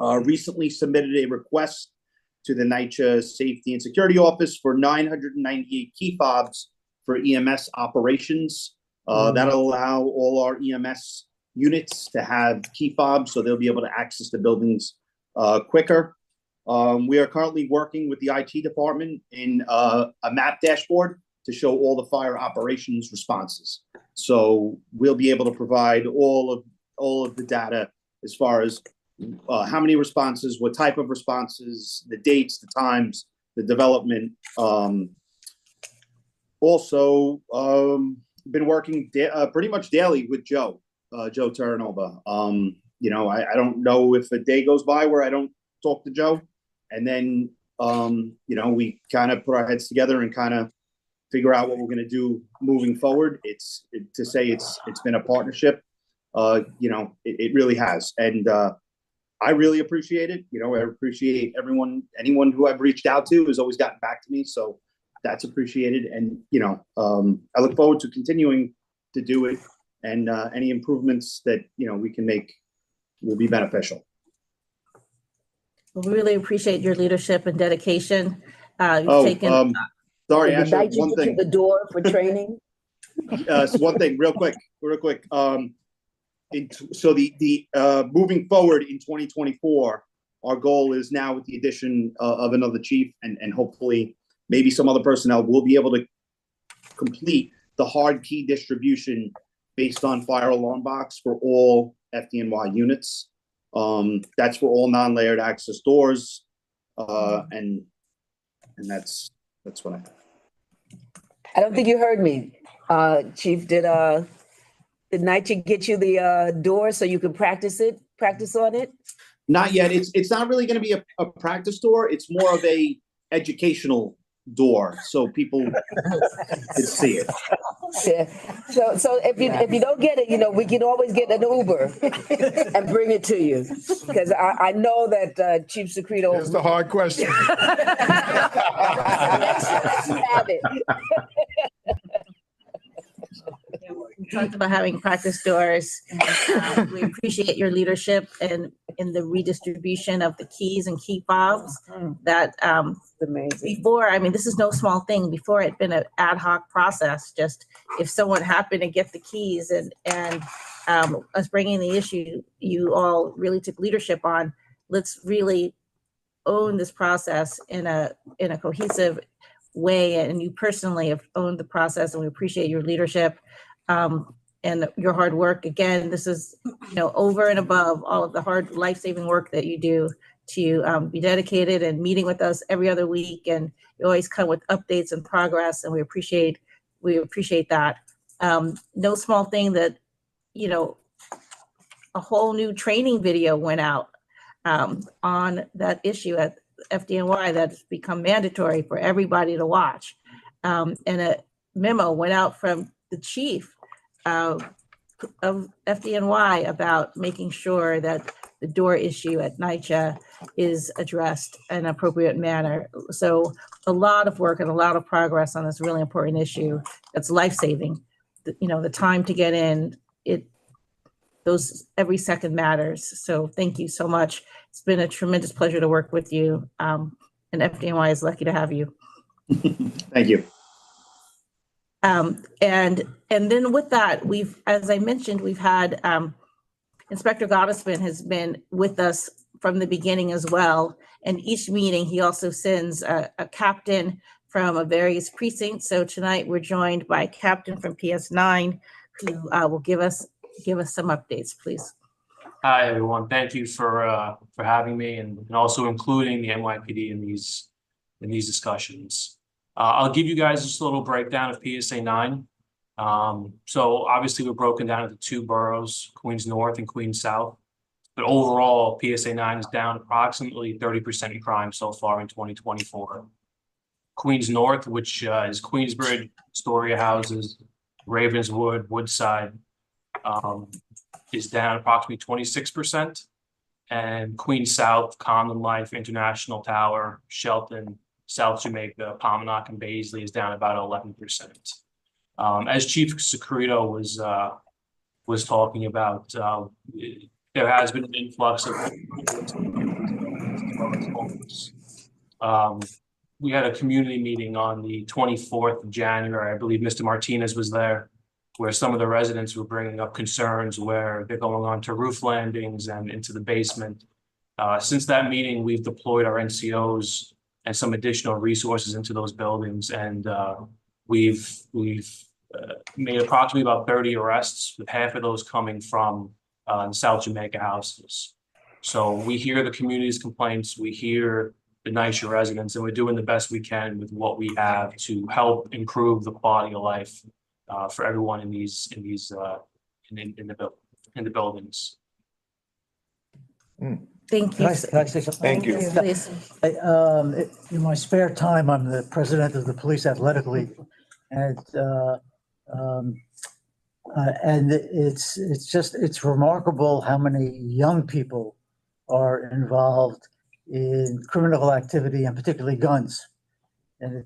Recently submitted a request to the NYCHA Safety and Security Office for 998 key fobs for EMS operations. That'll allow all our EMS units to have key fobs, so they'll be able to access the buildings quicker. We are currently working with the IT department in a map dashboard to show all the fire operations responses. So we'll be able to provide all of the data as far as how many responses, what type of responses, the dates, the times, the development. Also, been working pretty much daily with Joe Terranova. I don't know if a day goes by where I don't talk to Joe. And then, we kind of put our heads together and kind of figure out what we're going to do moving forward. It's been a partnership. It really has. And I really appreciate it. I appreciate anyone who I've reached out to has always gotten back to me. So that's appreciated. And, I look forward to continuing to do it. And any improvements that, we can make will be beneficial. We really appreciate your leadership and dedication. Sorry, Did Ashley, I one get thing. to the door for training? So one thing, real quick. So the moving forward in 2024, our goal is now with the addition of another chief and hopefully maybe some other personnel will be able to complete the hard key distribution based on fire alarm box for all FDNY units. That's for all non-layered access doors. And that's what I have. I don't think you heard me. Chief, did NYCHA get you the door so you could practice on it? Not yet. It's not really going to be a practice door. It's more of a educational door so people could see it. Yeah. So if you don't get it, we can always get an Uber and bring it to you. Because I know that Chief Secreto. Here's the hard question. Let's have it. We talked about having practice doors. We appreciate your leadership and in the redistribution of the keys and key fobs that Amazing. before, I mean, this is no small thing. Before it had been an ad hoc process, just if someone happened to get the keys and us bringing the issue, you all really took leadership on, let's really own this process in a cohesive way. And you personally have owned the process, and we appreciate your leadership and your hard work. Again, this is, over and above all of the hard life-saving work that you do to be dedicated and meeting with us every other week. And you always come with updates and progress, and we appreciate that. No small thing that, a whole new training video went out on that issue at FDNY that's become mandatory for everybody to watch. And a memo went out from the chief of FDNY about making sure that the door issue at NYCHA is addressed in an appropriate manner. So a lot of work and a lot of progress on this really important issue that's life-saving. The time to get in, every second matters. So thank you so much. It's been a tremendous pleasure to work with you. And FDNY is lucky to have you. Thank you. And then with that, as I mentioned, we've had Inspector Gottesman has been with us from the beginning as well. And each meeting, he also sends a captain from a various precinct. So tonight we're joined by a captain from PS9 who will give us some updates, please. Hi, everyone. Thank you for having me and also including the NYPD in these discussions. I'll give you guys just a little breakdown of PSA 9. So obviously we're broken down into two boroughs, Queens North and Queens South. But overall, PSA 9 is down approximately 30% in crime so far in 2024. Queens North, which is Queensbridge, Astoria Houses, Ravenswood, Woodside, is down approximately 26%. And Queens South, Common Life, International Tower, Shelton, South Jamaica, Pominock, and Baisley is down about 11%. As Chief Secreto was talking about, there has been an influx of we had a community meeting on the 24th of January. I believe Mr. Martinez was there, where some of the residents were bringing up concerns where they're going on to roof landings and into the basement. Since that meeting, we've deployed our NCOs and some additional resources into those buildings, and we've made approximately about 30 arrests, with half of those coming from the South Jamaica houses. So we hear the community's complaints, we hear the NYCHA residents, and we're doing the best we can with what we have to help improve the quality of life for everyone in the buildings. Thank you. Can I say something? Thank you. Please. In my spare time, I'm the president of the Police Athletic League, and it's remarkable how many young people are involved in criminal activity and particularly guns. And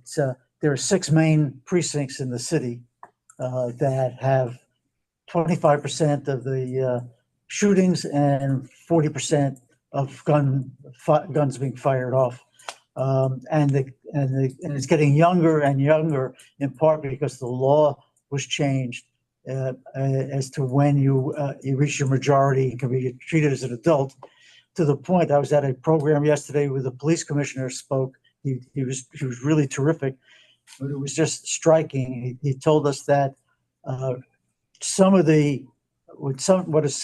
there are 6 main precincts in the city that have 25% of the shootings and 40% of guns being fired off. And it's getting younger and younger, in part because the law was changed as to when you reach your majority and can be treated as an adult. To the point, I was at a program yesterday where the police commissioner spoke. He was really terrific, but it was just striking. He told us that what is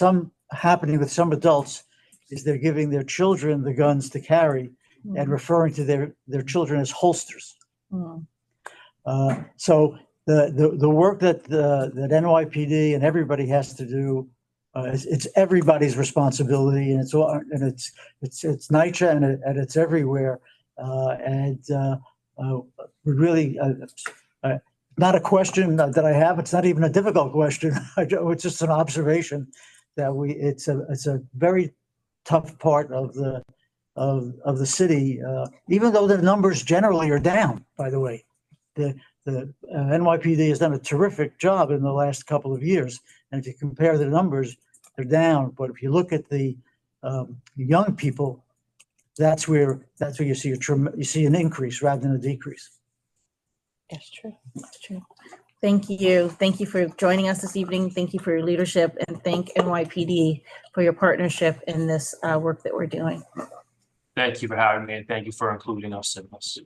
happening with some adults is they're giving their children the guns to carry and referring to their children as holsters. So the work that NYPD and everybody has to do, it's everybody's responsibility, and it's NYCHA and it's everywhere. really, not a question that I have. It's not even a difficult question. It's just an observation that it's a very tough part of the city, even though the numbers generally are down, by the way. The NYPD has done a terrific job in the last couple of years. And if you compare the numbers, they're down. But if you look at the young people, that's where you see an increase rather than a decrease. That's true. That's true. Thank you. Thank you for joining us this evening. Thank you for your leadership, and thank NYPD for your partnership in this work that we're doing. Thank you for having me, and thank you for including us in this.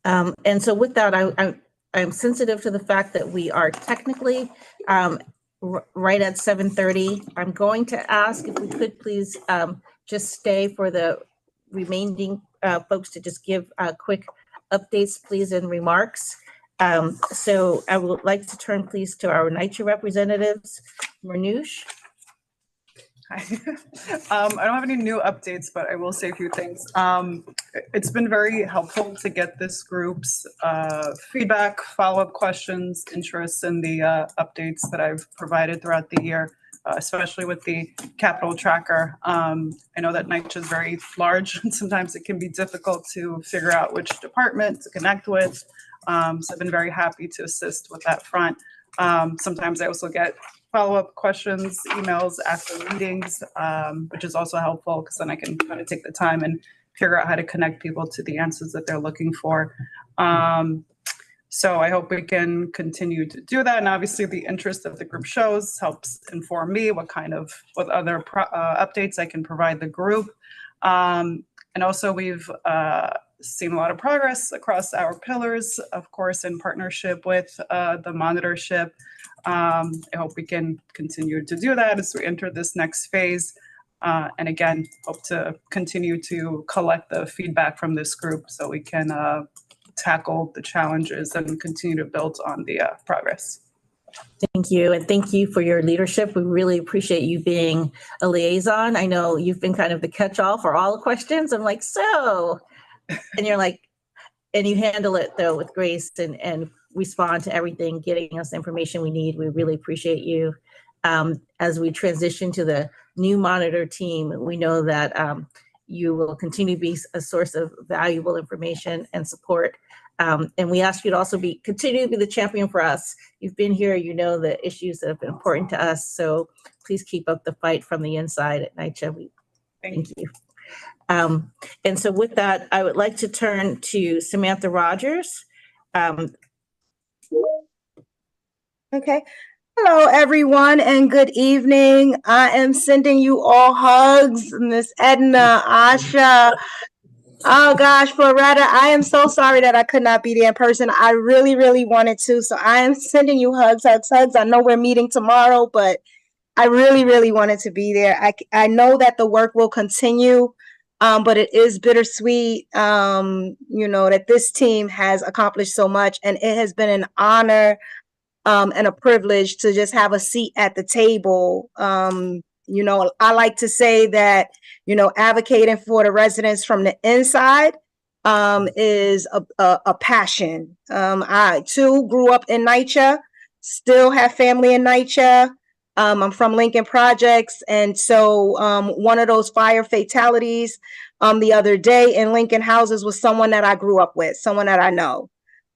And so with that, I'm sensitive to the fact that we are technically right at 7:30. I'm going to ask if we could please just stay for the remaining folks to just give quick updates, please, and remarks. So I would like to turn, please, to our NYCHA representatives. Manoush. Hi. I don't have any new updates, but I will say a few things. It's been very helpful to get this group's feedback, follow-up questions, interests in the updates that I've provided throughout the year, especially with the capital tracker. I know that NYCHA is very large, and sometimes it can be difficult to figure out which department to connect with. So I've been very happy to assist with that front. Sometimes I also get follow-up questions, emails after meetings, which is also helpful because then I can kind of take the time and figure out how to connect people to the answers that they're looking for. So I hope we can continue to do that. And obviously the interest that the group shows helps inform me what other updates I can provide the group. And also we've seen a lot of progress across our pillars, of course, in partnership with the monitorship. I hope we can continue to do that as we enter this next phase. And again, hope to continue to collect the feedback from this group so we can tackle the challenges and continue to build on the progress. Thank you. And thank you for your leadership. We really appreciate you being a liaison. I know you've been kind of the catch-all for all the questions. I'm like, so, and you're like, and you handle it though with grace and respond to everything, getting us the information we need. We really appreciate you. As we transition to the new monitor team, we know that you will continue to be a source of valuable information and support. And we ask you to also continue to be the champion for us. You've been here, you know the issues that have been important to us. So please keep up the fight from the inside at NYCHA. Thank you. And so with that, I would like to turn to Samantha Rogers. Okay. Hello, everyone, and good evening. I am sending you all hugs, Miss Edna, Asha. Oh gosh, Floretta, I am so sorry that I could not be there in person. I really, really wanted to. So I am sending you hugs, hugs, hugs. I know we're meeting tomorrow, but I really, really wanted to be there. I know that the work will continue, but it is bittersweet, that this team has accomplished so much, and it has been an honor and a privilege to just have a seat at the table. I like to say that, advocating for the residents from the inside is a passion. I too grew up in NYCHA, still have family in NYCHA. I'm from Lincoln Projects. And so one of those fire fatalities the other day in Lincoln Houses was someone that I grew up with, someone that I know.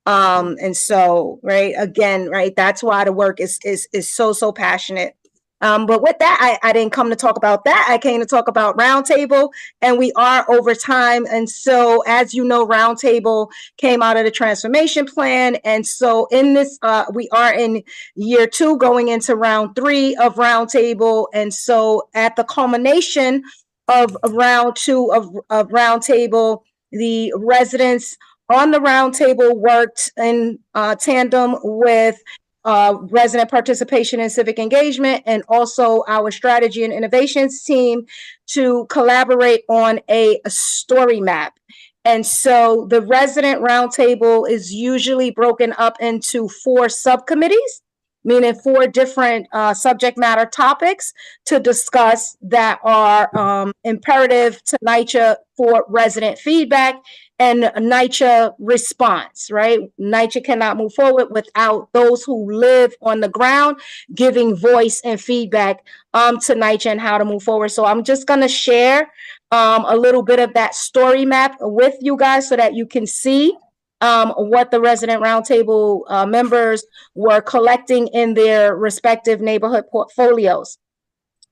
And so, that's why the work is so passionate. But with that, I didn't come to talk about that. I came to talk about Roundtable, and we are over time. And so, as you know, Roundtable came out of the transformation plan. And so in this, we are in year 2 going into round 3 of Roundtable. And so at the culmination of round 2 of Roundtable, the residents on the Roundtable worked in tandem with resident participation and civic engagement, and also our strategy and innovations team to collaborate on a story map. And so the resident roundtable is usually broken up into 4 subcommittees, meaning 4 different subject matter topics to discuss that are imperative to NYCHA for resident feedback. and NYCHA response, right? NYCHA cannot move forward without those who live on the ground giving voice and feedback to NYCHA and how to move forward. So I'm just going to share a little bit of that story map with you guys so that you can see what the resident roundtable members were collecting in their respective neighborhood portfolios.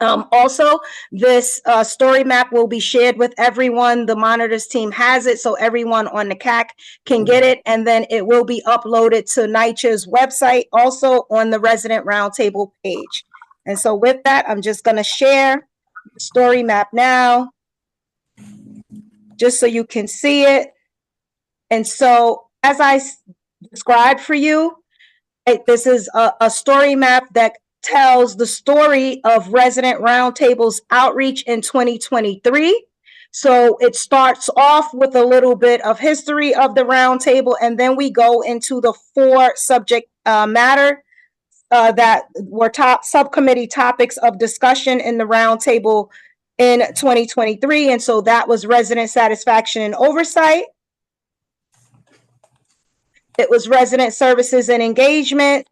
Also, this story map will be shared with everyone. The monitors team has it, so everyone on the CAC can get it, and then it will be uploaded to NYCHA's website, also on the resident roundtable page. And so with that, I'm just going to share the story map now, just so you can see it. And so as I described for you, this is a story map that tells the story of Resident Roundtable's outreach in 2023. So it starts off with a little bit of history of the roundtable, and then we go into the 4 subject matter that were top subcommittee topics of discussion in the roundtable in 2023. And so that was resident satisfaction and oversight. It was resident services and engagement.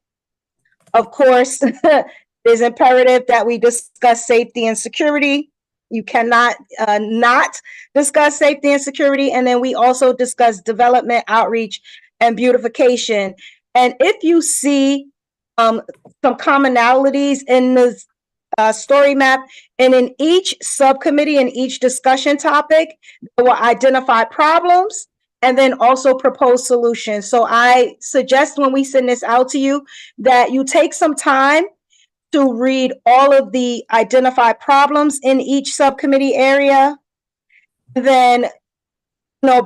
Of course, it is imperative that we discuss safety and security. You cannot not discuss safety and security. And then we also discuss development, outreach, and beautification. And if you see some commonalities in the story map, and in each subcommittee and each discussion topic, there were identified problems and then also propose solutions. So I suggest when we send this out to you that you take some time to read all of the identified problems in each subcommittee area, then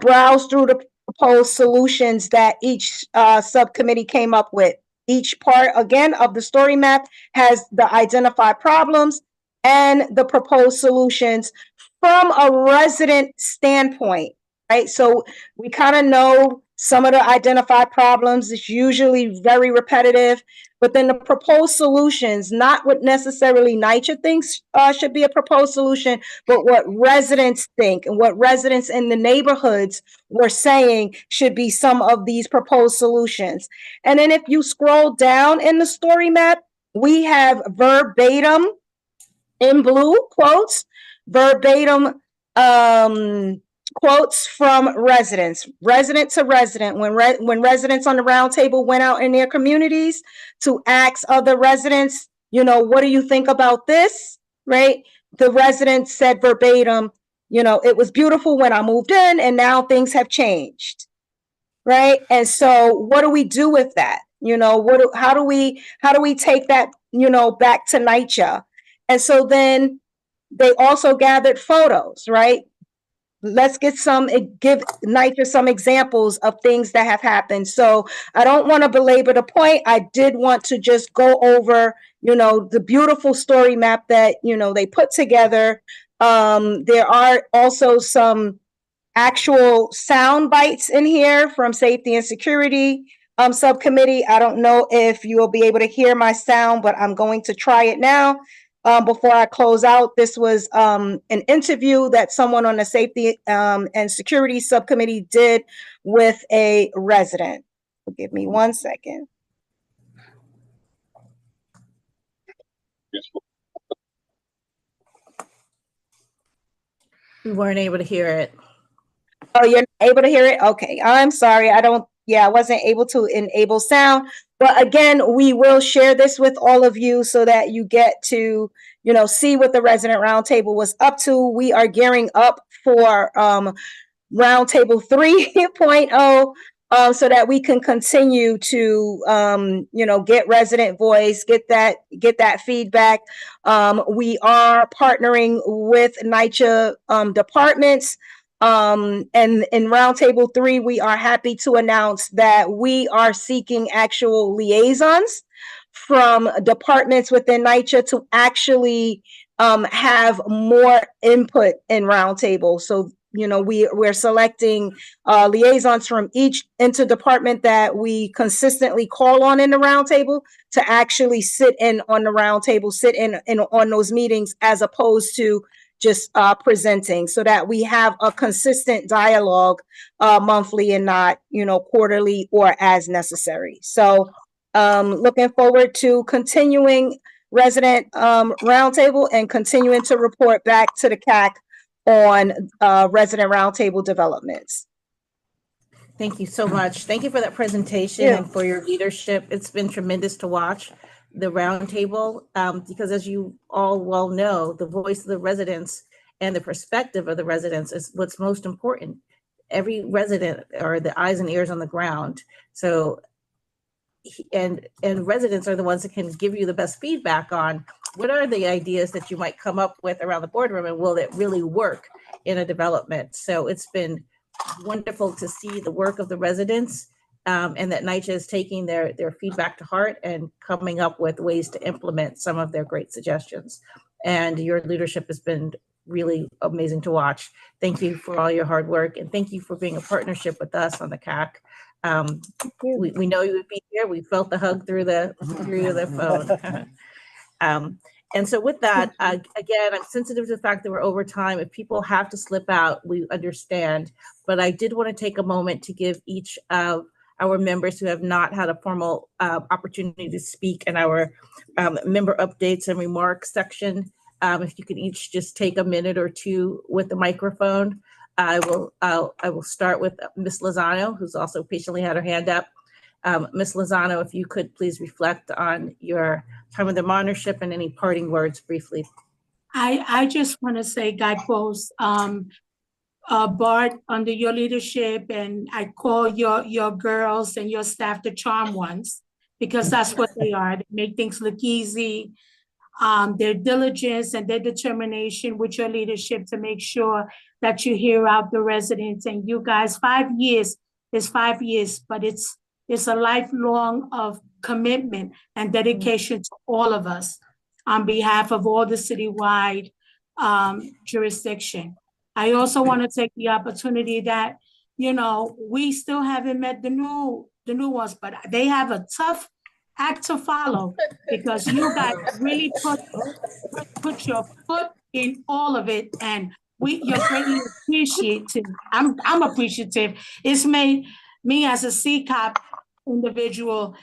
browse through the proposed solutions that each subcommittee came up with. Each part, again, of the story map has the identified problems and the proposed solutions from a resident standpoint. Right, so we kind of know some of the identified problems. It's usually very repetitive, but then the proposed solutions, not what necessarily NYCHA thinks should be a proposed solution, but what residents think and what residents in the neighborhoods were saying should be some of these proposed solutions. And then if you scroll down in the story map, we have verbatim in blue quotes, verbatim quotes from residents, resident to resident. When residents on the roundtable went out in their communities to ask other residents, what do you think about this? Right? The residents said verbatim, it was beautiful when I moved in, and now things have changed. Right? And so, what do we do with that? How do we take that, back to NYCHA? And so then they also gathered photos, right? Let's give NYCHA some examples of things that have happened. So I don't want to belabor the point. I did want to just go over, the beautiful story map that, they put together. There are also some actual sound bites in here from safety and security subcommittee. I don't know if you will be able to hear my sound, but I'm going to try it now. Before I close out, this was an interview that someone on the safety and security subcommittee did with a resident. Give me 1 second. We weren't able to hear it. Oh, you're not able to hear it? Okay, I'm sorry. I wasn't able to enable sound. But again, we will share this with all of you so that you get to, see what the Resident Roundtable was up to. We are gearing up for Roundtable 3.0 so that we can continue to, get resident voice, get that feedback. We are partnering with NYCHA departments. And in Roundtable 3, we are happy to announce that we are seeking actual liaisons from departments within NYCHA to actually have more input in Roundtable. So, we're selecting liaisons from each interdepartment that we consistently call on in the Roundtable to actually sit in on the Roundtable, sit in on those meetings, as opposed to just presenting, so that we have a consistent dialogue monthly and not, quarterly or as necessary. So looking forward to continuing resident roundtable and continuing to report back to the CAC on resident roundtable developments. Thank you so much. Thank you for that presentation Yeah. and for your leadership. It's been tremendous to watch the roundtable because, as you all well know, the voice of the residents and the perspective of the residents is what's most important. Every resident are the eyes and ears on the ground. So, and residents are the ones that can give you the best feedback on what are the ideas that you might come up with around the boardroom, and will it really work in a development? So it's been wonderful to see the work of the residents, and that NYCHA is taking their feedback to heart and coming up with ways to implement some of their great suggestions. And your leadership has been really amazing to watch. Thank you for all your hard work, and thank you for being a partnership with us on the CAC. We know you would be here. We felt the hug through the phone. And so with that, again, I'm sensitive to the fact that we're over time. If people have to slip out, we understand. But I did want to take a moment to give each of our members who have not had a formal opportunity to speak in our member updates and remarks section. If you can each just take a minute or two with the microphone. I will start with Ms. Lozano, who's also patiently had her hand up. Ms. Lozano, if you could please reflect on your time of the monitorship and any parting words briefly. I just want to say, guideposts, Bart, under your leadership, and I call your girls and your staff the charm ones, because that's what they are. They make things look easy. Their diligence and their determination with your leadership to make sure that you hear out the residents. And you guys, 5 years is 5 years, but it's a lifelong of commitment and dedication to all of us on behalf of all the citywide jurisdiction. I also want to take the opportunity that, we still haven't met the new ones, but they have a tough act to follow, because you guys really put your foot in all of it, and you're greatly appreciated. I'm appreciative. It's made me as a CCOP individual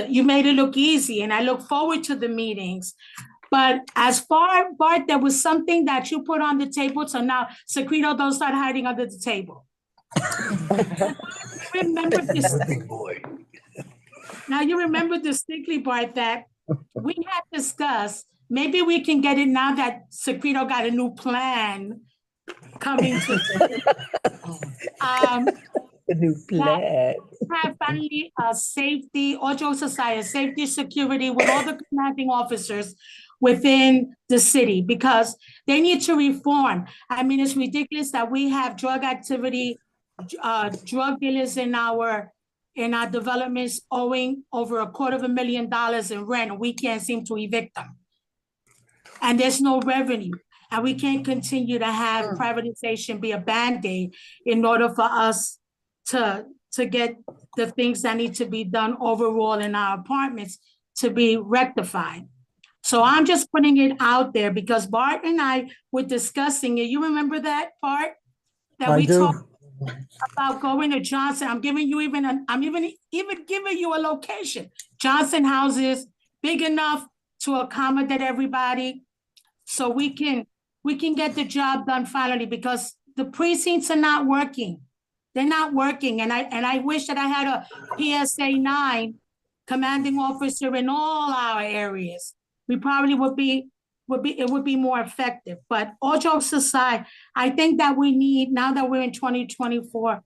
you made it look easy, and I look forward to the meetings. But as far, Bart, there was something that you put on the table, so now, Secreto, don't start hiding under the table. Remember this. Now you remember distinctly, Bart, that we had discussed, maybe we can get it now that Secreto got a new plan coming to the new plan. Have finally a safety, all jokes aside, a safety security with all the commanding officers within the city, because they need to reform. I mean, it's ridiculous that we have drug activity, drug dealers in our developments owing over $250,000 in rent, and we can't seem to evict them. And there's no revenue. And we can't continue to have privatization be a Band-Aid in order for us to get the things that need to be done overall in our apartments to be rectified. So I'm just putting it out there, because Bart and I were discussing it. You remember that, Bart? That I we do. talked about going to Johnson. I'm giving you I'm even giving you a location. Johnson houses, big enough to accommodate everybody, so we can get the job done finally, because the precincts are not working. They're not working, and I wish that I had a PSA 9 commanding officer in all our areas. We probably would be more effective. But all jokes aside, I think that we need, now that we're in 2024,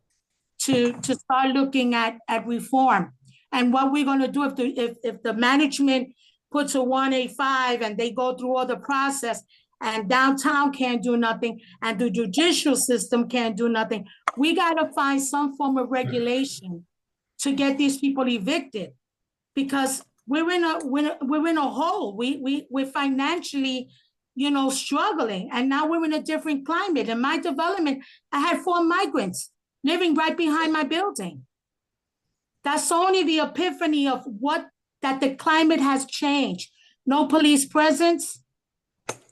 to start looking at reform. And what we're going to do if the management puts a 185 and they go through all the process, and downtown can't do nothing, and the judicial system can't do nothing, we got to find some form of regulation to get these people evicted, because we're in a hole. We're financially, struggling, and now we're in a different climate. In my development, I had 4 migrants living right behind my building. That's only the epiphany of that the climate has changed. No police presence,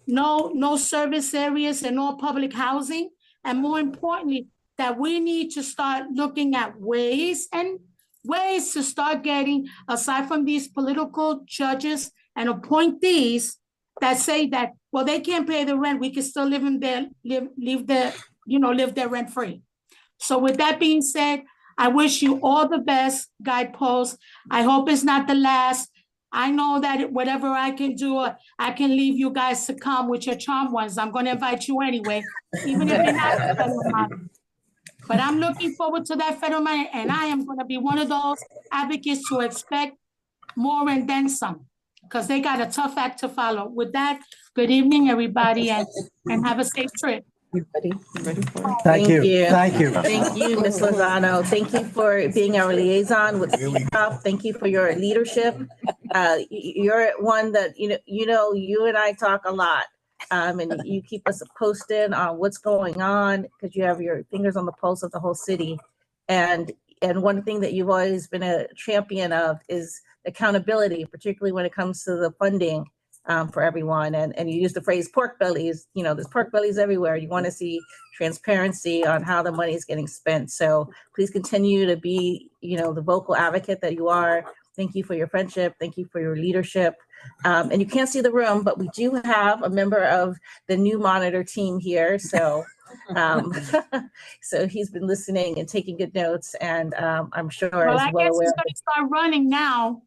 no service areas and no public housing. And more importantly, that we need to start looking at ways to start getting, aside from these political judges and appointees that say that, well, they can't pay the rent, we can still live there rent free. So with that being said, I wish you all the best, Guideposts. I hope it's not the last. I know that whatever I can do, I can leave you guys to come with your charm ones. I'm going to invite you anyway, even if you're not a federal model. But I'm looking forward to that federal money, and I am going to be one of those advocates to expect more and then some, because they got a tough act to follow. With that, good evening, everybody, and have a safe trip. You ready? You ready for it? Thank you. Thank you, Ms. Lozano. Thank you for being our liaison with CAC. Thank you for your leadership. You're one that, you and I talk a lot. And you keep us posted on what's going on because you have your fingers on the pulse of the whole city. And one thing that you've always been a champion of is accountability, particularly when it comes to the funding for everyone. And you use the phrase pork bellies. There's pork bellies everywhere. You want to see transparency on how the money is getting spent. So please continue to be, the vocal advocate that you are. Thank you for your friendship. Thank you for your leadership. And you can't see the room, but we do have a member of the new monitor team here. So, so he's been listening and taking good notes, and I'm sure Well, is I well guess aware he's going to start running now.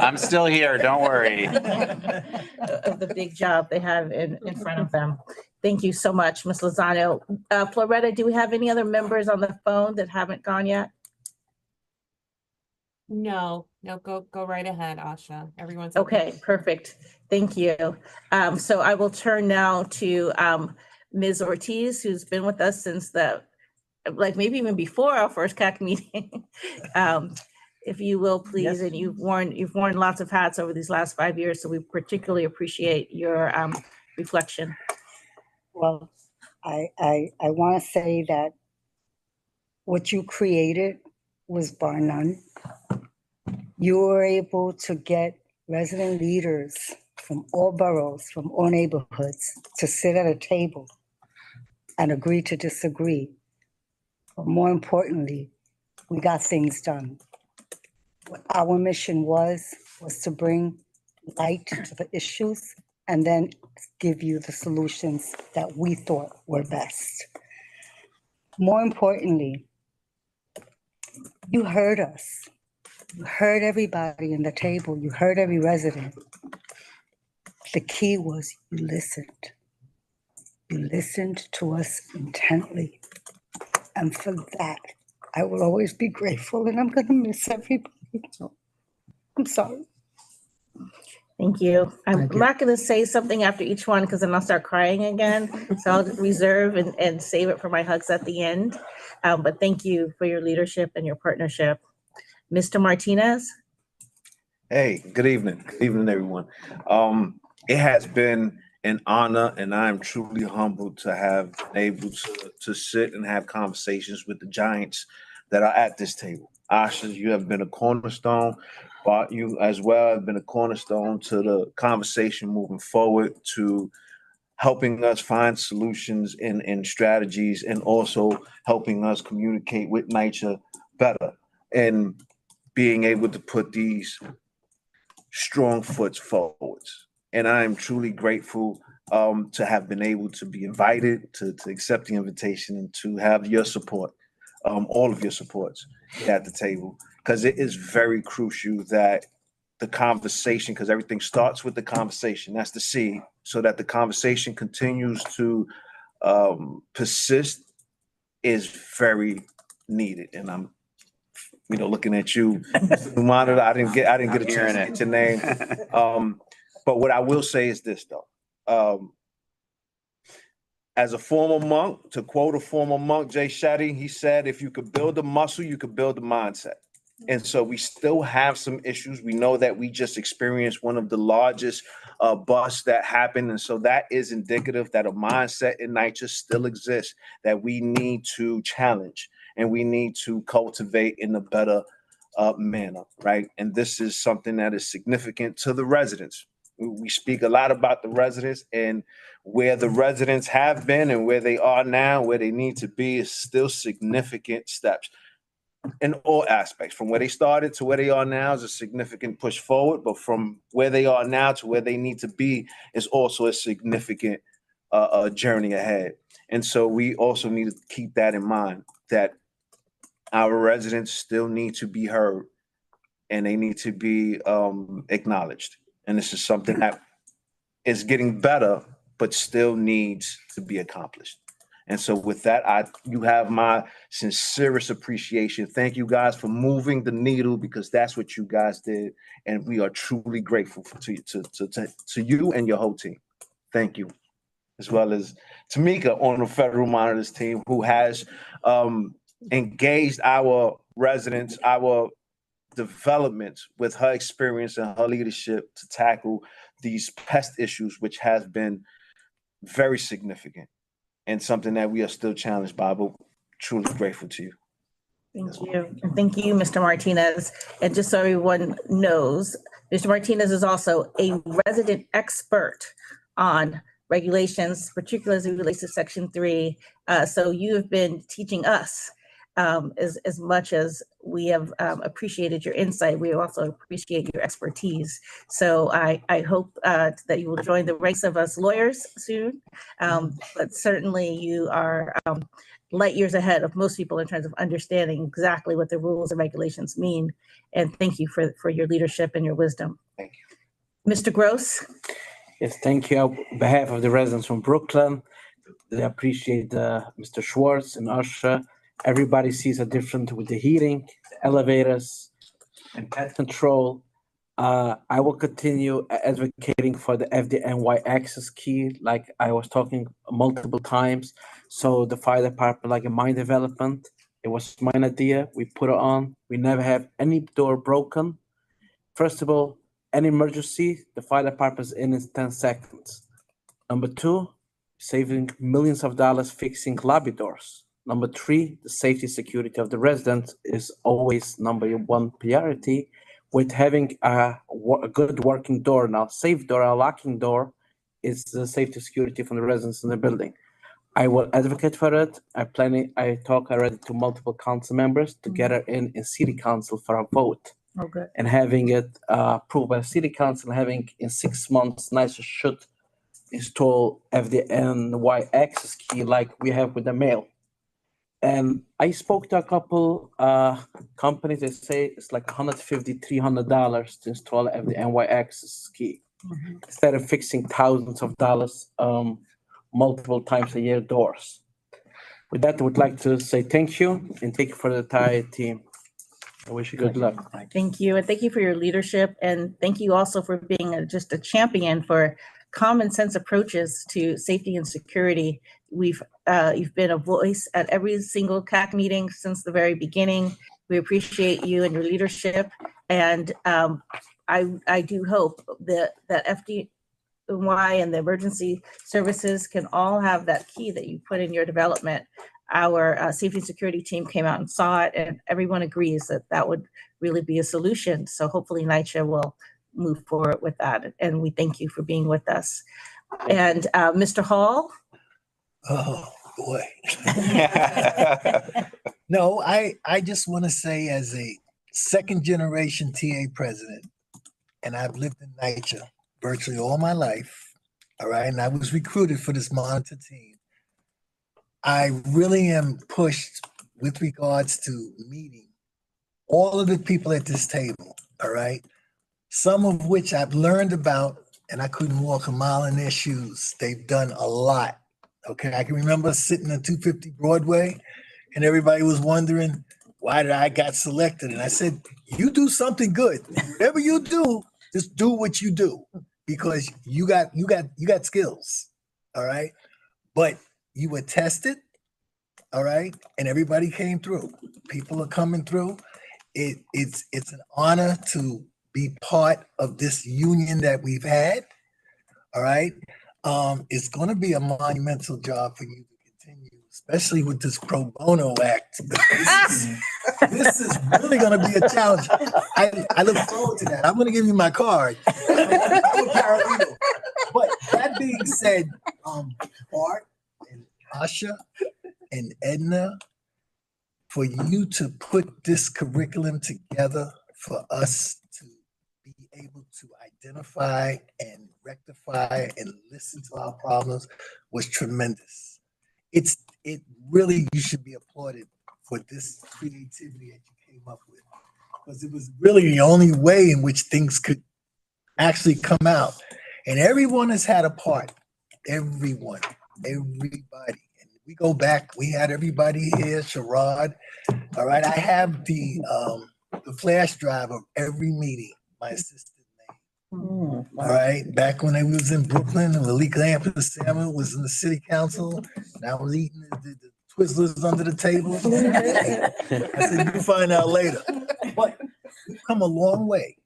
I'm still here, don't worry. of the big job they have in front of them. Thank you so much, Ms. Lozano. Floretta, do we have any other members on the phone that haven't gone yet? No, go right ahead, Asha. Everyone's Okay, perfect. Thank you. So I will turn now to Ms. Ortiz, who's been with us since maybe even before our first CAC meeting. If you will, please, Yes. and you've worn lots of hats over these last 5 years, so we particularly appreciate your reflection. Well, I want to say that what you created was bar none. You were able to get resident leaders from all boroughs, from all neighborhoods, to sit at a table and agree to disagree. But more importantly, we got things done. What our mission was to bring light to the issues and then give you the solutions that we thought were best. More importantly, you heard us. You heard everybody in the table. You heard every resident. The key was you listened. You listened to us intently. And for that, I will always be grateful, and I'm going to miss everybody. I'm sorry. Thank you. I'm not going to say something after each one because then I'll start crying again. So I'll reserve and save it for my hugs at the end. But thank you for your leadership and your partnership. Mr. Martinez? Hey, good evening. Good evening, everyone. It has been an honor, and I am truly humbled to have been able to sit and have conversations with the giants that are at this table. Asha, you have been a cornerstone, but you as well have been a cornerstone to the conversation moving forward, to helping us find solutions and strategies, and also helping us communicate with NYCHA better, and being able to put these strong foots forwards. And I am truly grateful to have been able to be invited, to accept the invitation, and to have your support, all of your supports at the table, because it is very crucial that the conversation, because everything starts with the conversation, that's the seed, so that the conversation continues to persist is very needed. And I'm looking at you, Monitor. I didn't get a chance to get your name. But what I will say is this, though. As a former monk, to quote a former monk, Jay Shetty, he said, if you could build a muscle, you could build a mindset. And so we still have some issues. We know that we just experienced one of the largest busts that happened. And so that is indicative that a mindset in NYCHA still exists that we need to challenge and we need to cultivate in a better manner, right? And this is something that is significant to the residents. We speak a lot about the residents, and where the residents have been and where they are now, where they need to be, is still significant steps in all aspects. From where they started to where they are now is a significant push forward, but from where they are now to where they need to be is also a significant journey ahead. And so we also need to keep that in mind, that our residents still need to be heard and they need to be acknowledged. And this is something that is getting better, but still needs to be accomplished. And so with that, you have my sincerest appreciation. Thank you guys for moving the needle, because that's what you guys did. And we are truly grateful to you and your whole team. Thank you. As well as Tamika on the Federal Monitors team, who has engaged our residents, our development with her experience and her leadership to tackle these pest issues, which has been very significant and something that we are still challenged by, but truly grateful to you. Thank you. And thank you, Mr. Martinez. And just so everyone knows, Mr. Martinez is also a resident expert on regulations, particularly as it relates to Section 3. So you have been teaching us as much as we have appreciated your insight. We also appreciate your expertise. So I hope that you will join the ranks of us lawyers soon. But certainly you are light years ahead of most people in terms of understanding exactly what the rules and regulations mean. And thank you for your leadership and your wisdom. Thank you. Mr. Gross. Yes, thank you. On behalf of the residents from Brooklyn, I appreciate Mr. Schwartz and Asha. Everybody sees a different with the heating, the elevators, and pest control. I will continue advocating for the FDNY access key, like I was talking multiple times. So the fire department, like in my development, it was my idea. We put it on. We never have any door broken. First of all, any emergency, the fire department is in 10 seconds. Number two, saving millions of dollars fixing lobby doors. Number three, the safety security of the residents is always number one priority. With having a good working door now, safe door, a locking door is the safety security from the residents in the building. I will advocate for it. I talk already to multiple council members to get it in city council for a vote. Okay. And having it approved by city council, having in 6 months, NYSER should install FDNY access key like we have with the mail. And I spoke to a couple companies that say it's like $150, $300 to install FDNY access key. Instead of fixing thousands of dollars multiple times a year doors. With that, I would like to say thank you and thank you for the entire team. I wish you good luck. Thank you. And thank you for your leadership. And thank you also for being just a champion for common sense approaches to safety and security. You've been a voice at every single CAC meeting since the very beginning. We appreciate you and your leadership. And I do hope that FDNY and the emergency services can all have that key that you put in your development. Our safety and security team came out and saw it, and everyone agrees that that would really be a solution. So hopefully NYCHA will move forward with that. And we thank you for being with us. And Mr. Hall. Oh, boy. No, I just want to say, as a second generation TA president, and I've lived in NYCHA virtually all my life, all right, and I was recruited for this monitor team. I really am pushed with regards to meeting all of the people at this table, all right? Some of which I've learned about, and I couldn't walk a mile in their shoes. They've done a lot, okay? I can remember sitting on 250 Broadway, and everybody was wondering why did I got selected. And I said, you do something good. Whatever you do, just do what you do, because you got skills, all right? But you were tested, all right? And everybody came through. People are coming through. It's an honor to be part of this union that we've had, all right? It's gonna be a monumental job for you to continue, especially with this pro bono act. This is really gonna be a challenge. I look forward to that. I'm gonna give you my card. I'm a paralegal. But that being said, Bart and Asha and Edna, for you to put this curriculum together for us to be able to identify and rectify and listen to our problems was tremendous. It really, you should be applauded for this creativity that you came up with, because it was really the only way in which things could actually come out. And everyone has had a part. Everyone, everybody. And we go back, we had everybody here, Sherrod. All right, I have the flash drive of every meeting my assistant made. All right, back when I was in Brooklyn, and Lee Campus Samuel was in the city council, and I was eating the Twizzlers under the table. I said, you'll find out later. But we've come a long way.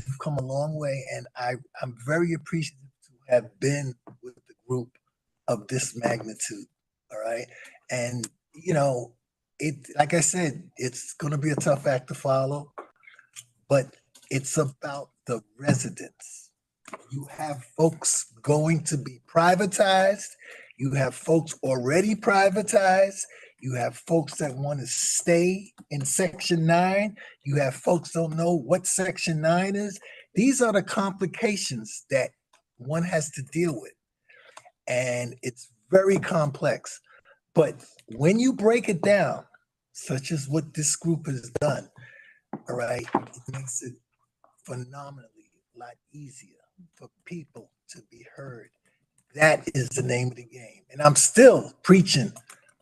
We've come a long way, and I'm very appreciative to have been with the group of this magnitude. All right, and like I said, it's going to be a tough act to follow, but it's about the residents. You have folks going to be privatized. You have folks already privatized. You have folks that want to stay in Section 9. You have folks don't know what Section 9 is. These are the complications that one has to deal with. And it's very complex. But when you break it down, such as what this group has done, all right, it makes it phenomenally a lot easier for people to be heard. That is the name of the game. And I'm still preaching,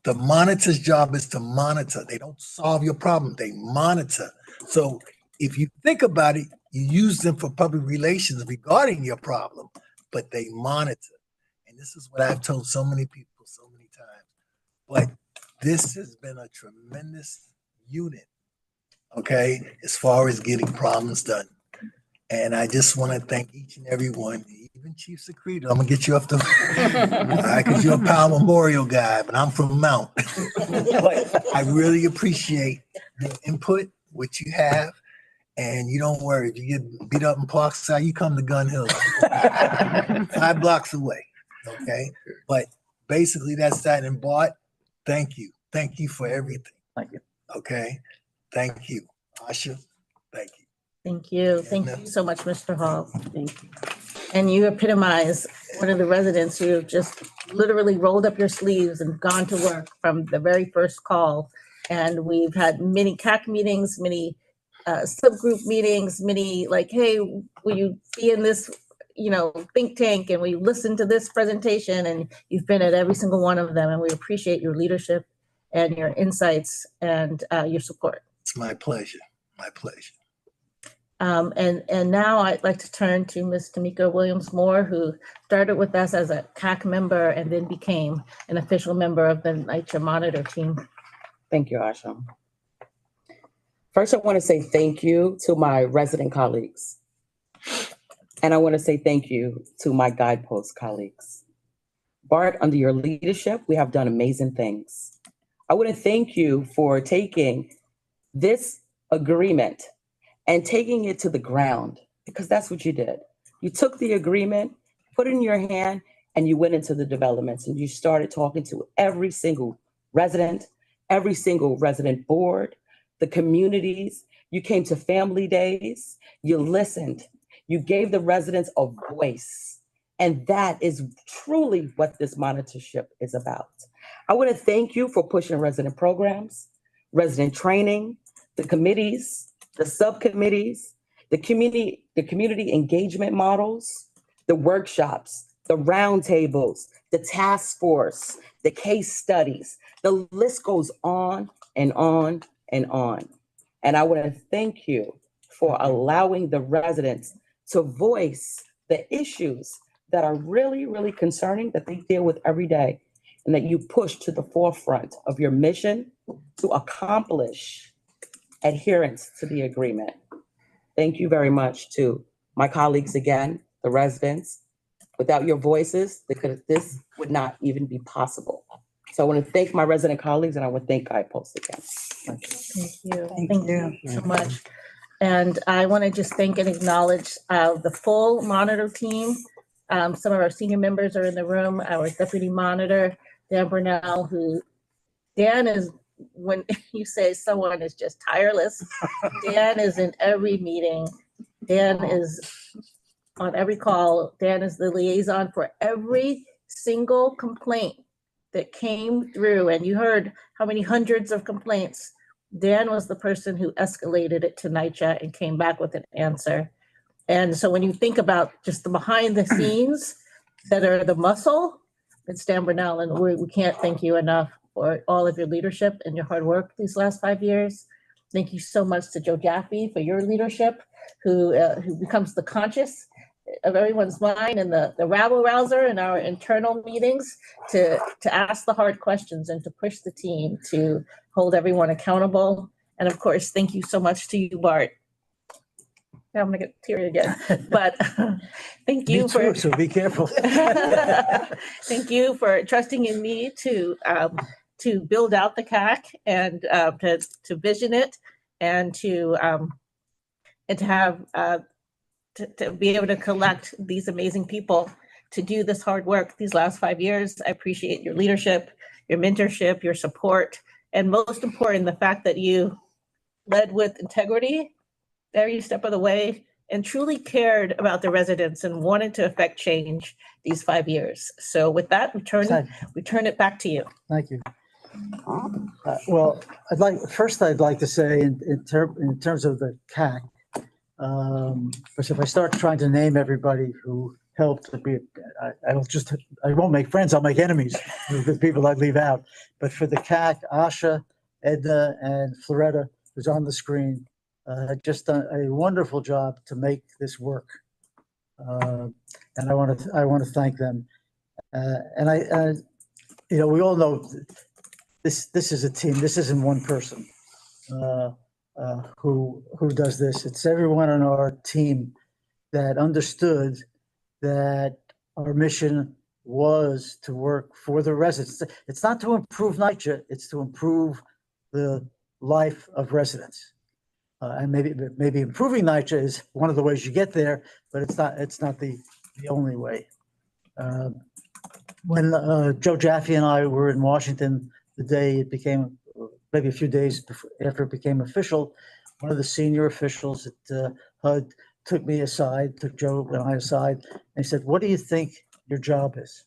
the monitor's job is to monitor. They don't solve your problem, they monitor. So if you think about it, you use them for public relations regarding your problem, but they monitor. And this is what I've told so many people so many times. But this has been a tremendous unit, okay, as far as getting problems done. And I just want to thank each and every one, even Chief Secreto. I'm gonna get you off the, all right, because you're a Powell Memorial guy, but I'm from Mount. But I really appreciate the input, which you have, and you don't worry. If you get beat up in Parkside, you come to Gun Hill, 5 blocks away, okay? But basically, that's that. And Bart, thank you for everything. Thank you. Okay, thank you, Asha. Thank you. Thank you. Thank you so much, Mr. Hall. Thank you. And you epitomize one of the residents who have just literally rolled up your sleeves and gone to work from the very first call. And we've had many CAC meetings, many subgroup meetings, many like, hey, will you be in this, think tank? And we listened to this presentation, and you've been at every single one of them. And we appreciate your leadership and your insights and your support. It's my pleasure. My pleasure. And now I'd like to turn to Ms. Tamika Williams-Moore, who started with us as a CAC member and then became an official member of the NYCHA Monitor team. Thank you, Asha. First, I want to say thank you to my resident colleagues. And I want to say thank you to my Guidepost colleagues. Bart, under your leadership, we have done amazing things. I want to thank you for taking this agreement and taking it to the ground, because that's what you did. You took the agreement, put it in your hand, and you went into the developments, and you started talking to every single resident board, the communities. You came to family days, you listened, you gave the residents a voice. And that is truly what this monitorship is about. I want to thank you for pushing resident programs, resident training, the committees, the subcommittees, the community engagement models, the workshops, the roundtables, the task force, the case studies. The list goes on and on and on. And I want to thank you for allowing the residents to voice the issues that are really, really concerning, that they deal with every day, and that you push to the forefront of your mission to accomplish adherence to the agreement. Thank you very much to my colleagues again, the residents. Without your voices, this would not even be possible. So I want to thank my resident colleagues and I want to thank Guidepost again. Thank you. Thank you so much. And I want to just thank and acknowledge the full monitor team. Some of our senior members are in the room, our deputy monitor, Dan Burnell, Dan is, when you say someone is just tireless, Dan is in every meeting. Dan is on every call. Dan is the liaison for every single complaint that came through. And you heard how many hundreds of complaints. Dan was the person who escalated it to NYCHA and came back with an answer. And so when you think about just the behind the scenes that are the muscle, it's Dan Burnell, and we can't thank you enough for all of your leadership and your hard work these last 5 years. Thank you so much to Joe Jaffe for your leadership, who becomes the conscious of everyone's mind and the rabble rouser in our internal meetings to ask the hard questions and to push the team to hold everyone accountable. And of course, thank you so much to you, Bart. Now I'm gonna get teary again, but thank you Me too, so be careful. Thank you for trusting in me to build out the CAC and to vision it and to have to be able to collect these amazing people to do this hard work these last 5 years. I appreciate your leadership, your mentorship, your support, and most important, the fact that you led with integrity every step of the way and truly cared about the residents and wanted to affect change these 5 years. So with that, we turn it back to you. Thank you. Well, I'd like to say in terms of the CAC, because if I start trying to name everybody who helped, I won't make friends, I'll make enemies with the people I leave out. But for the CAC, Asha, Edna, and Floretta, who's on the screen, had just done a wonderful job to make this work, and I want to thank them. And we all know this is a team. This isn't one person who does this. It's everyone on our team that understood that our mission was to work for the residents. It's not to improve NYCHA, it's to improve the life of residents. And maybe improving NYCHA is one of the ways you get there, but it's not the only way. When Joe Jaffe and I were in Washington the day it became, maybe a few days after it became official, one of the senior officials at HUD took me aside, took Joe and I aside, and he said, "What do you think your job is?"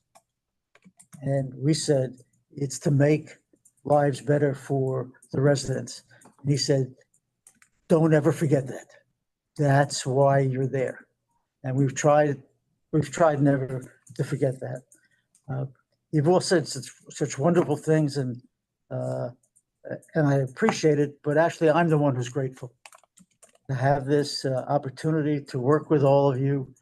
And we said, "It's to make lives better for the residents." And he said, "Don't ever forget that. That's why you're there." And we've tried never to forget that. You've all said such wonderful things, and I appreciate it, but actually I'm the one who's grateful to have this opportunity to work with all of you.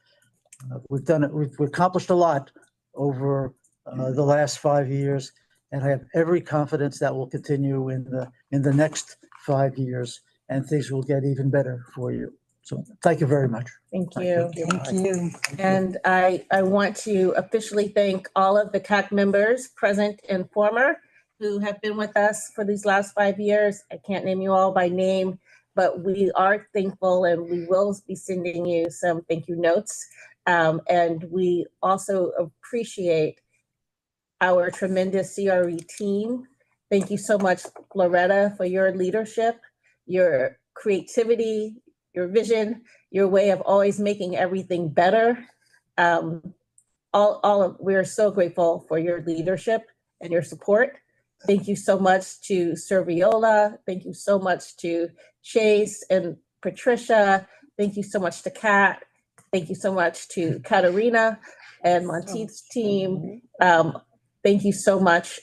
We've accomplished a lot over the last 5 years, and I have every confidence that will continue in the next 5 years, and things will get even better for you. So thank you very much. Thank you. Thank you. And I want to officially thank all of the CAC members, present and former, who have been with us for these last 5 years. I can't name you all by name, but we are thankful and we will be sending you some thank you notes. And we also appreciate our tremendous CRE team. Thank you so much, Loretta, for your leadership, your creativity, your vision, your way of always making everything better. We're so grateful for your leadership and your support. Thank you so much to Serviola. Thank you so much to Chase and Patricia. Thank you so much to Kat. Thank you so much to Katarina and Monteith's team. Thank you so much.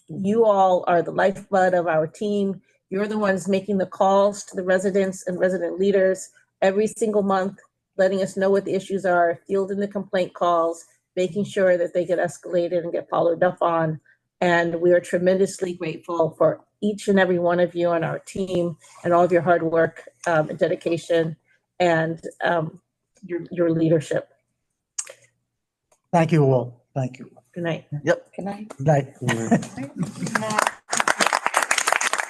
You all are the lifeblood of our team. You're the ones making the calls to the residents and resident leaders every single month, letting us know what the issues are, fielding the complaint calls, making sure that they get escalated and get followed up on. And we are tremendously grateful for each and every one of you on our team and all of your hard work and dedication and your leadership. Thank you all. Thank you. Good night. Yep. Good night. Night.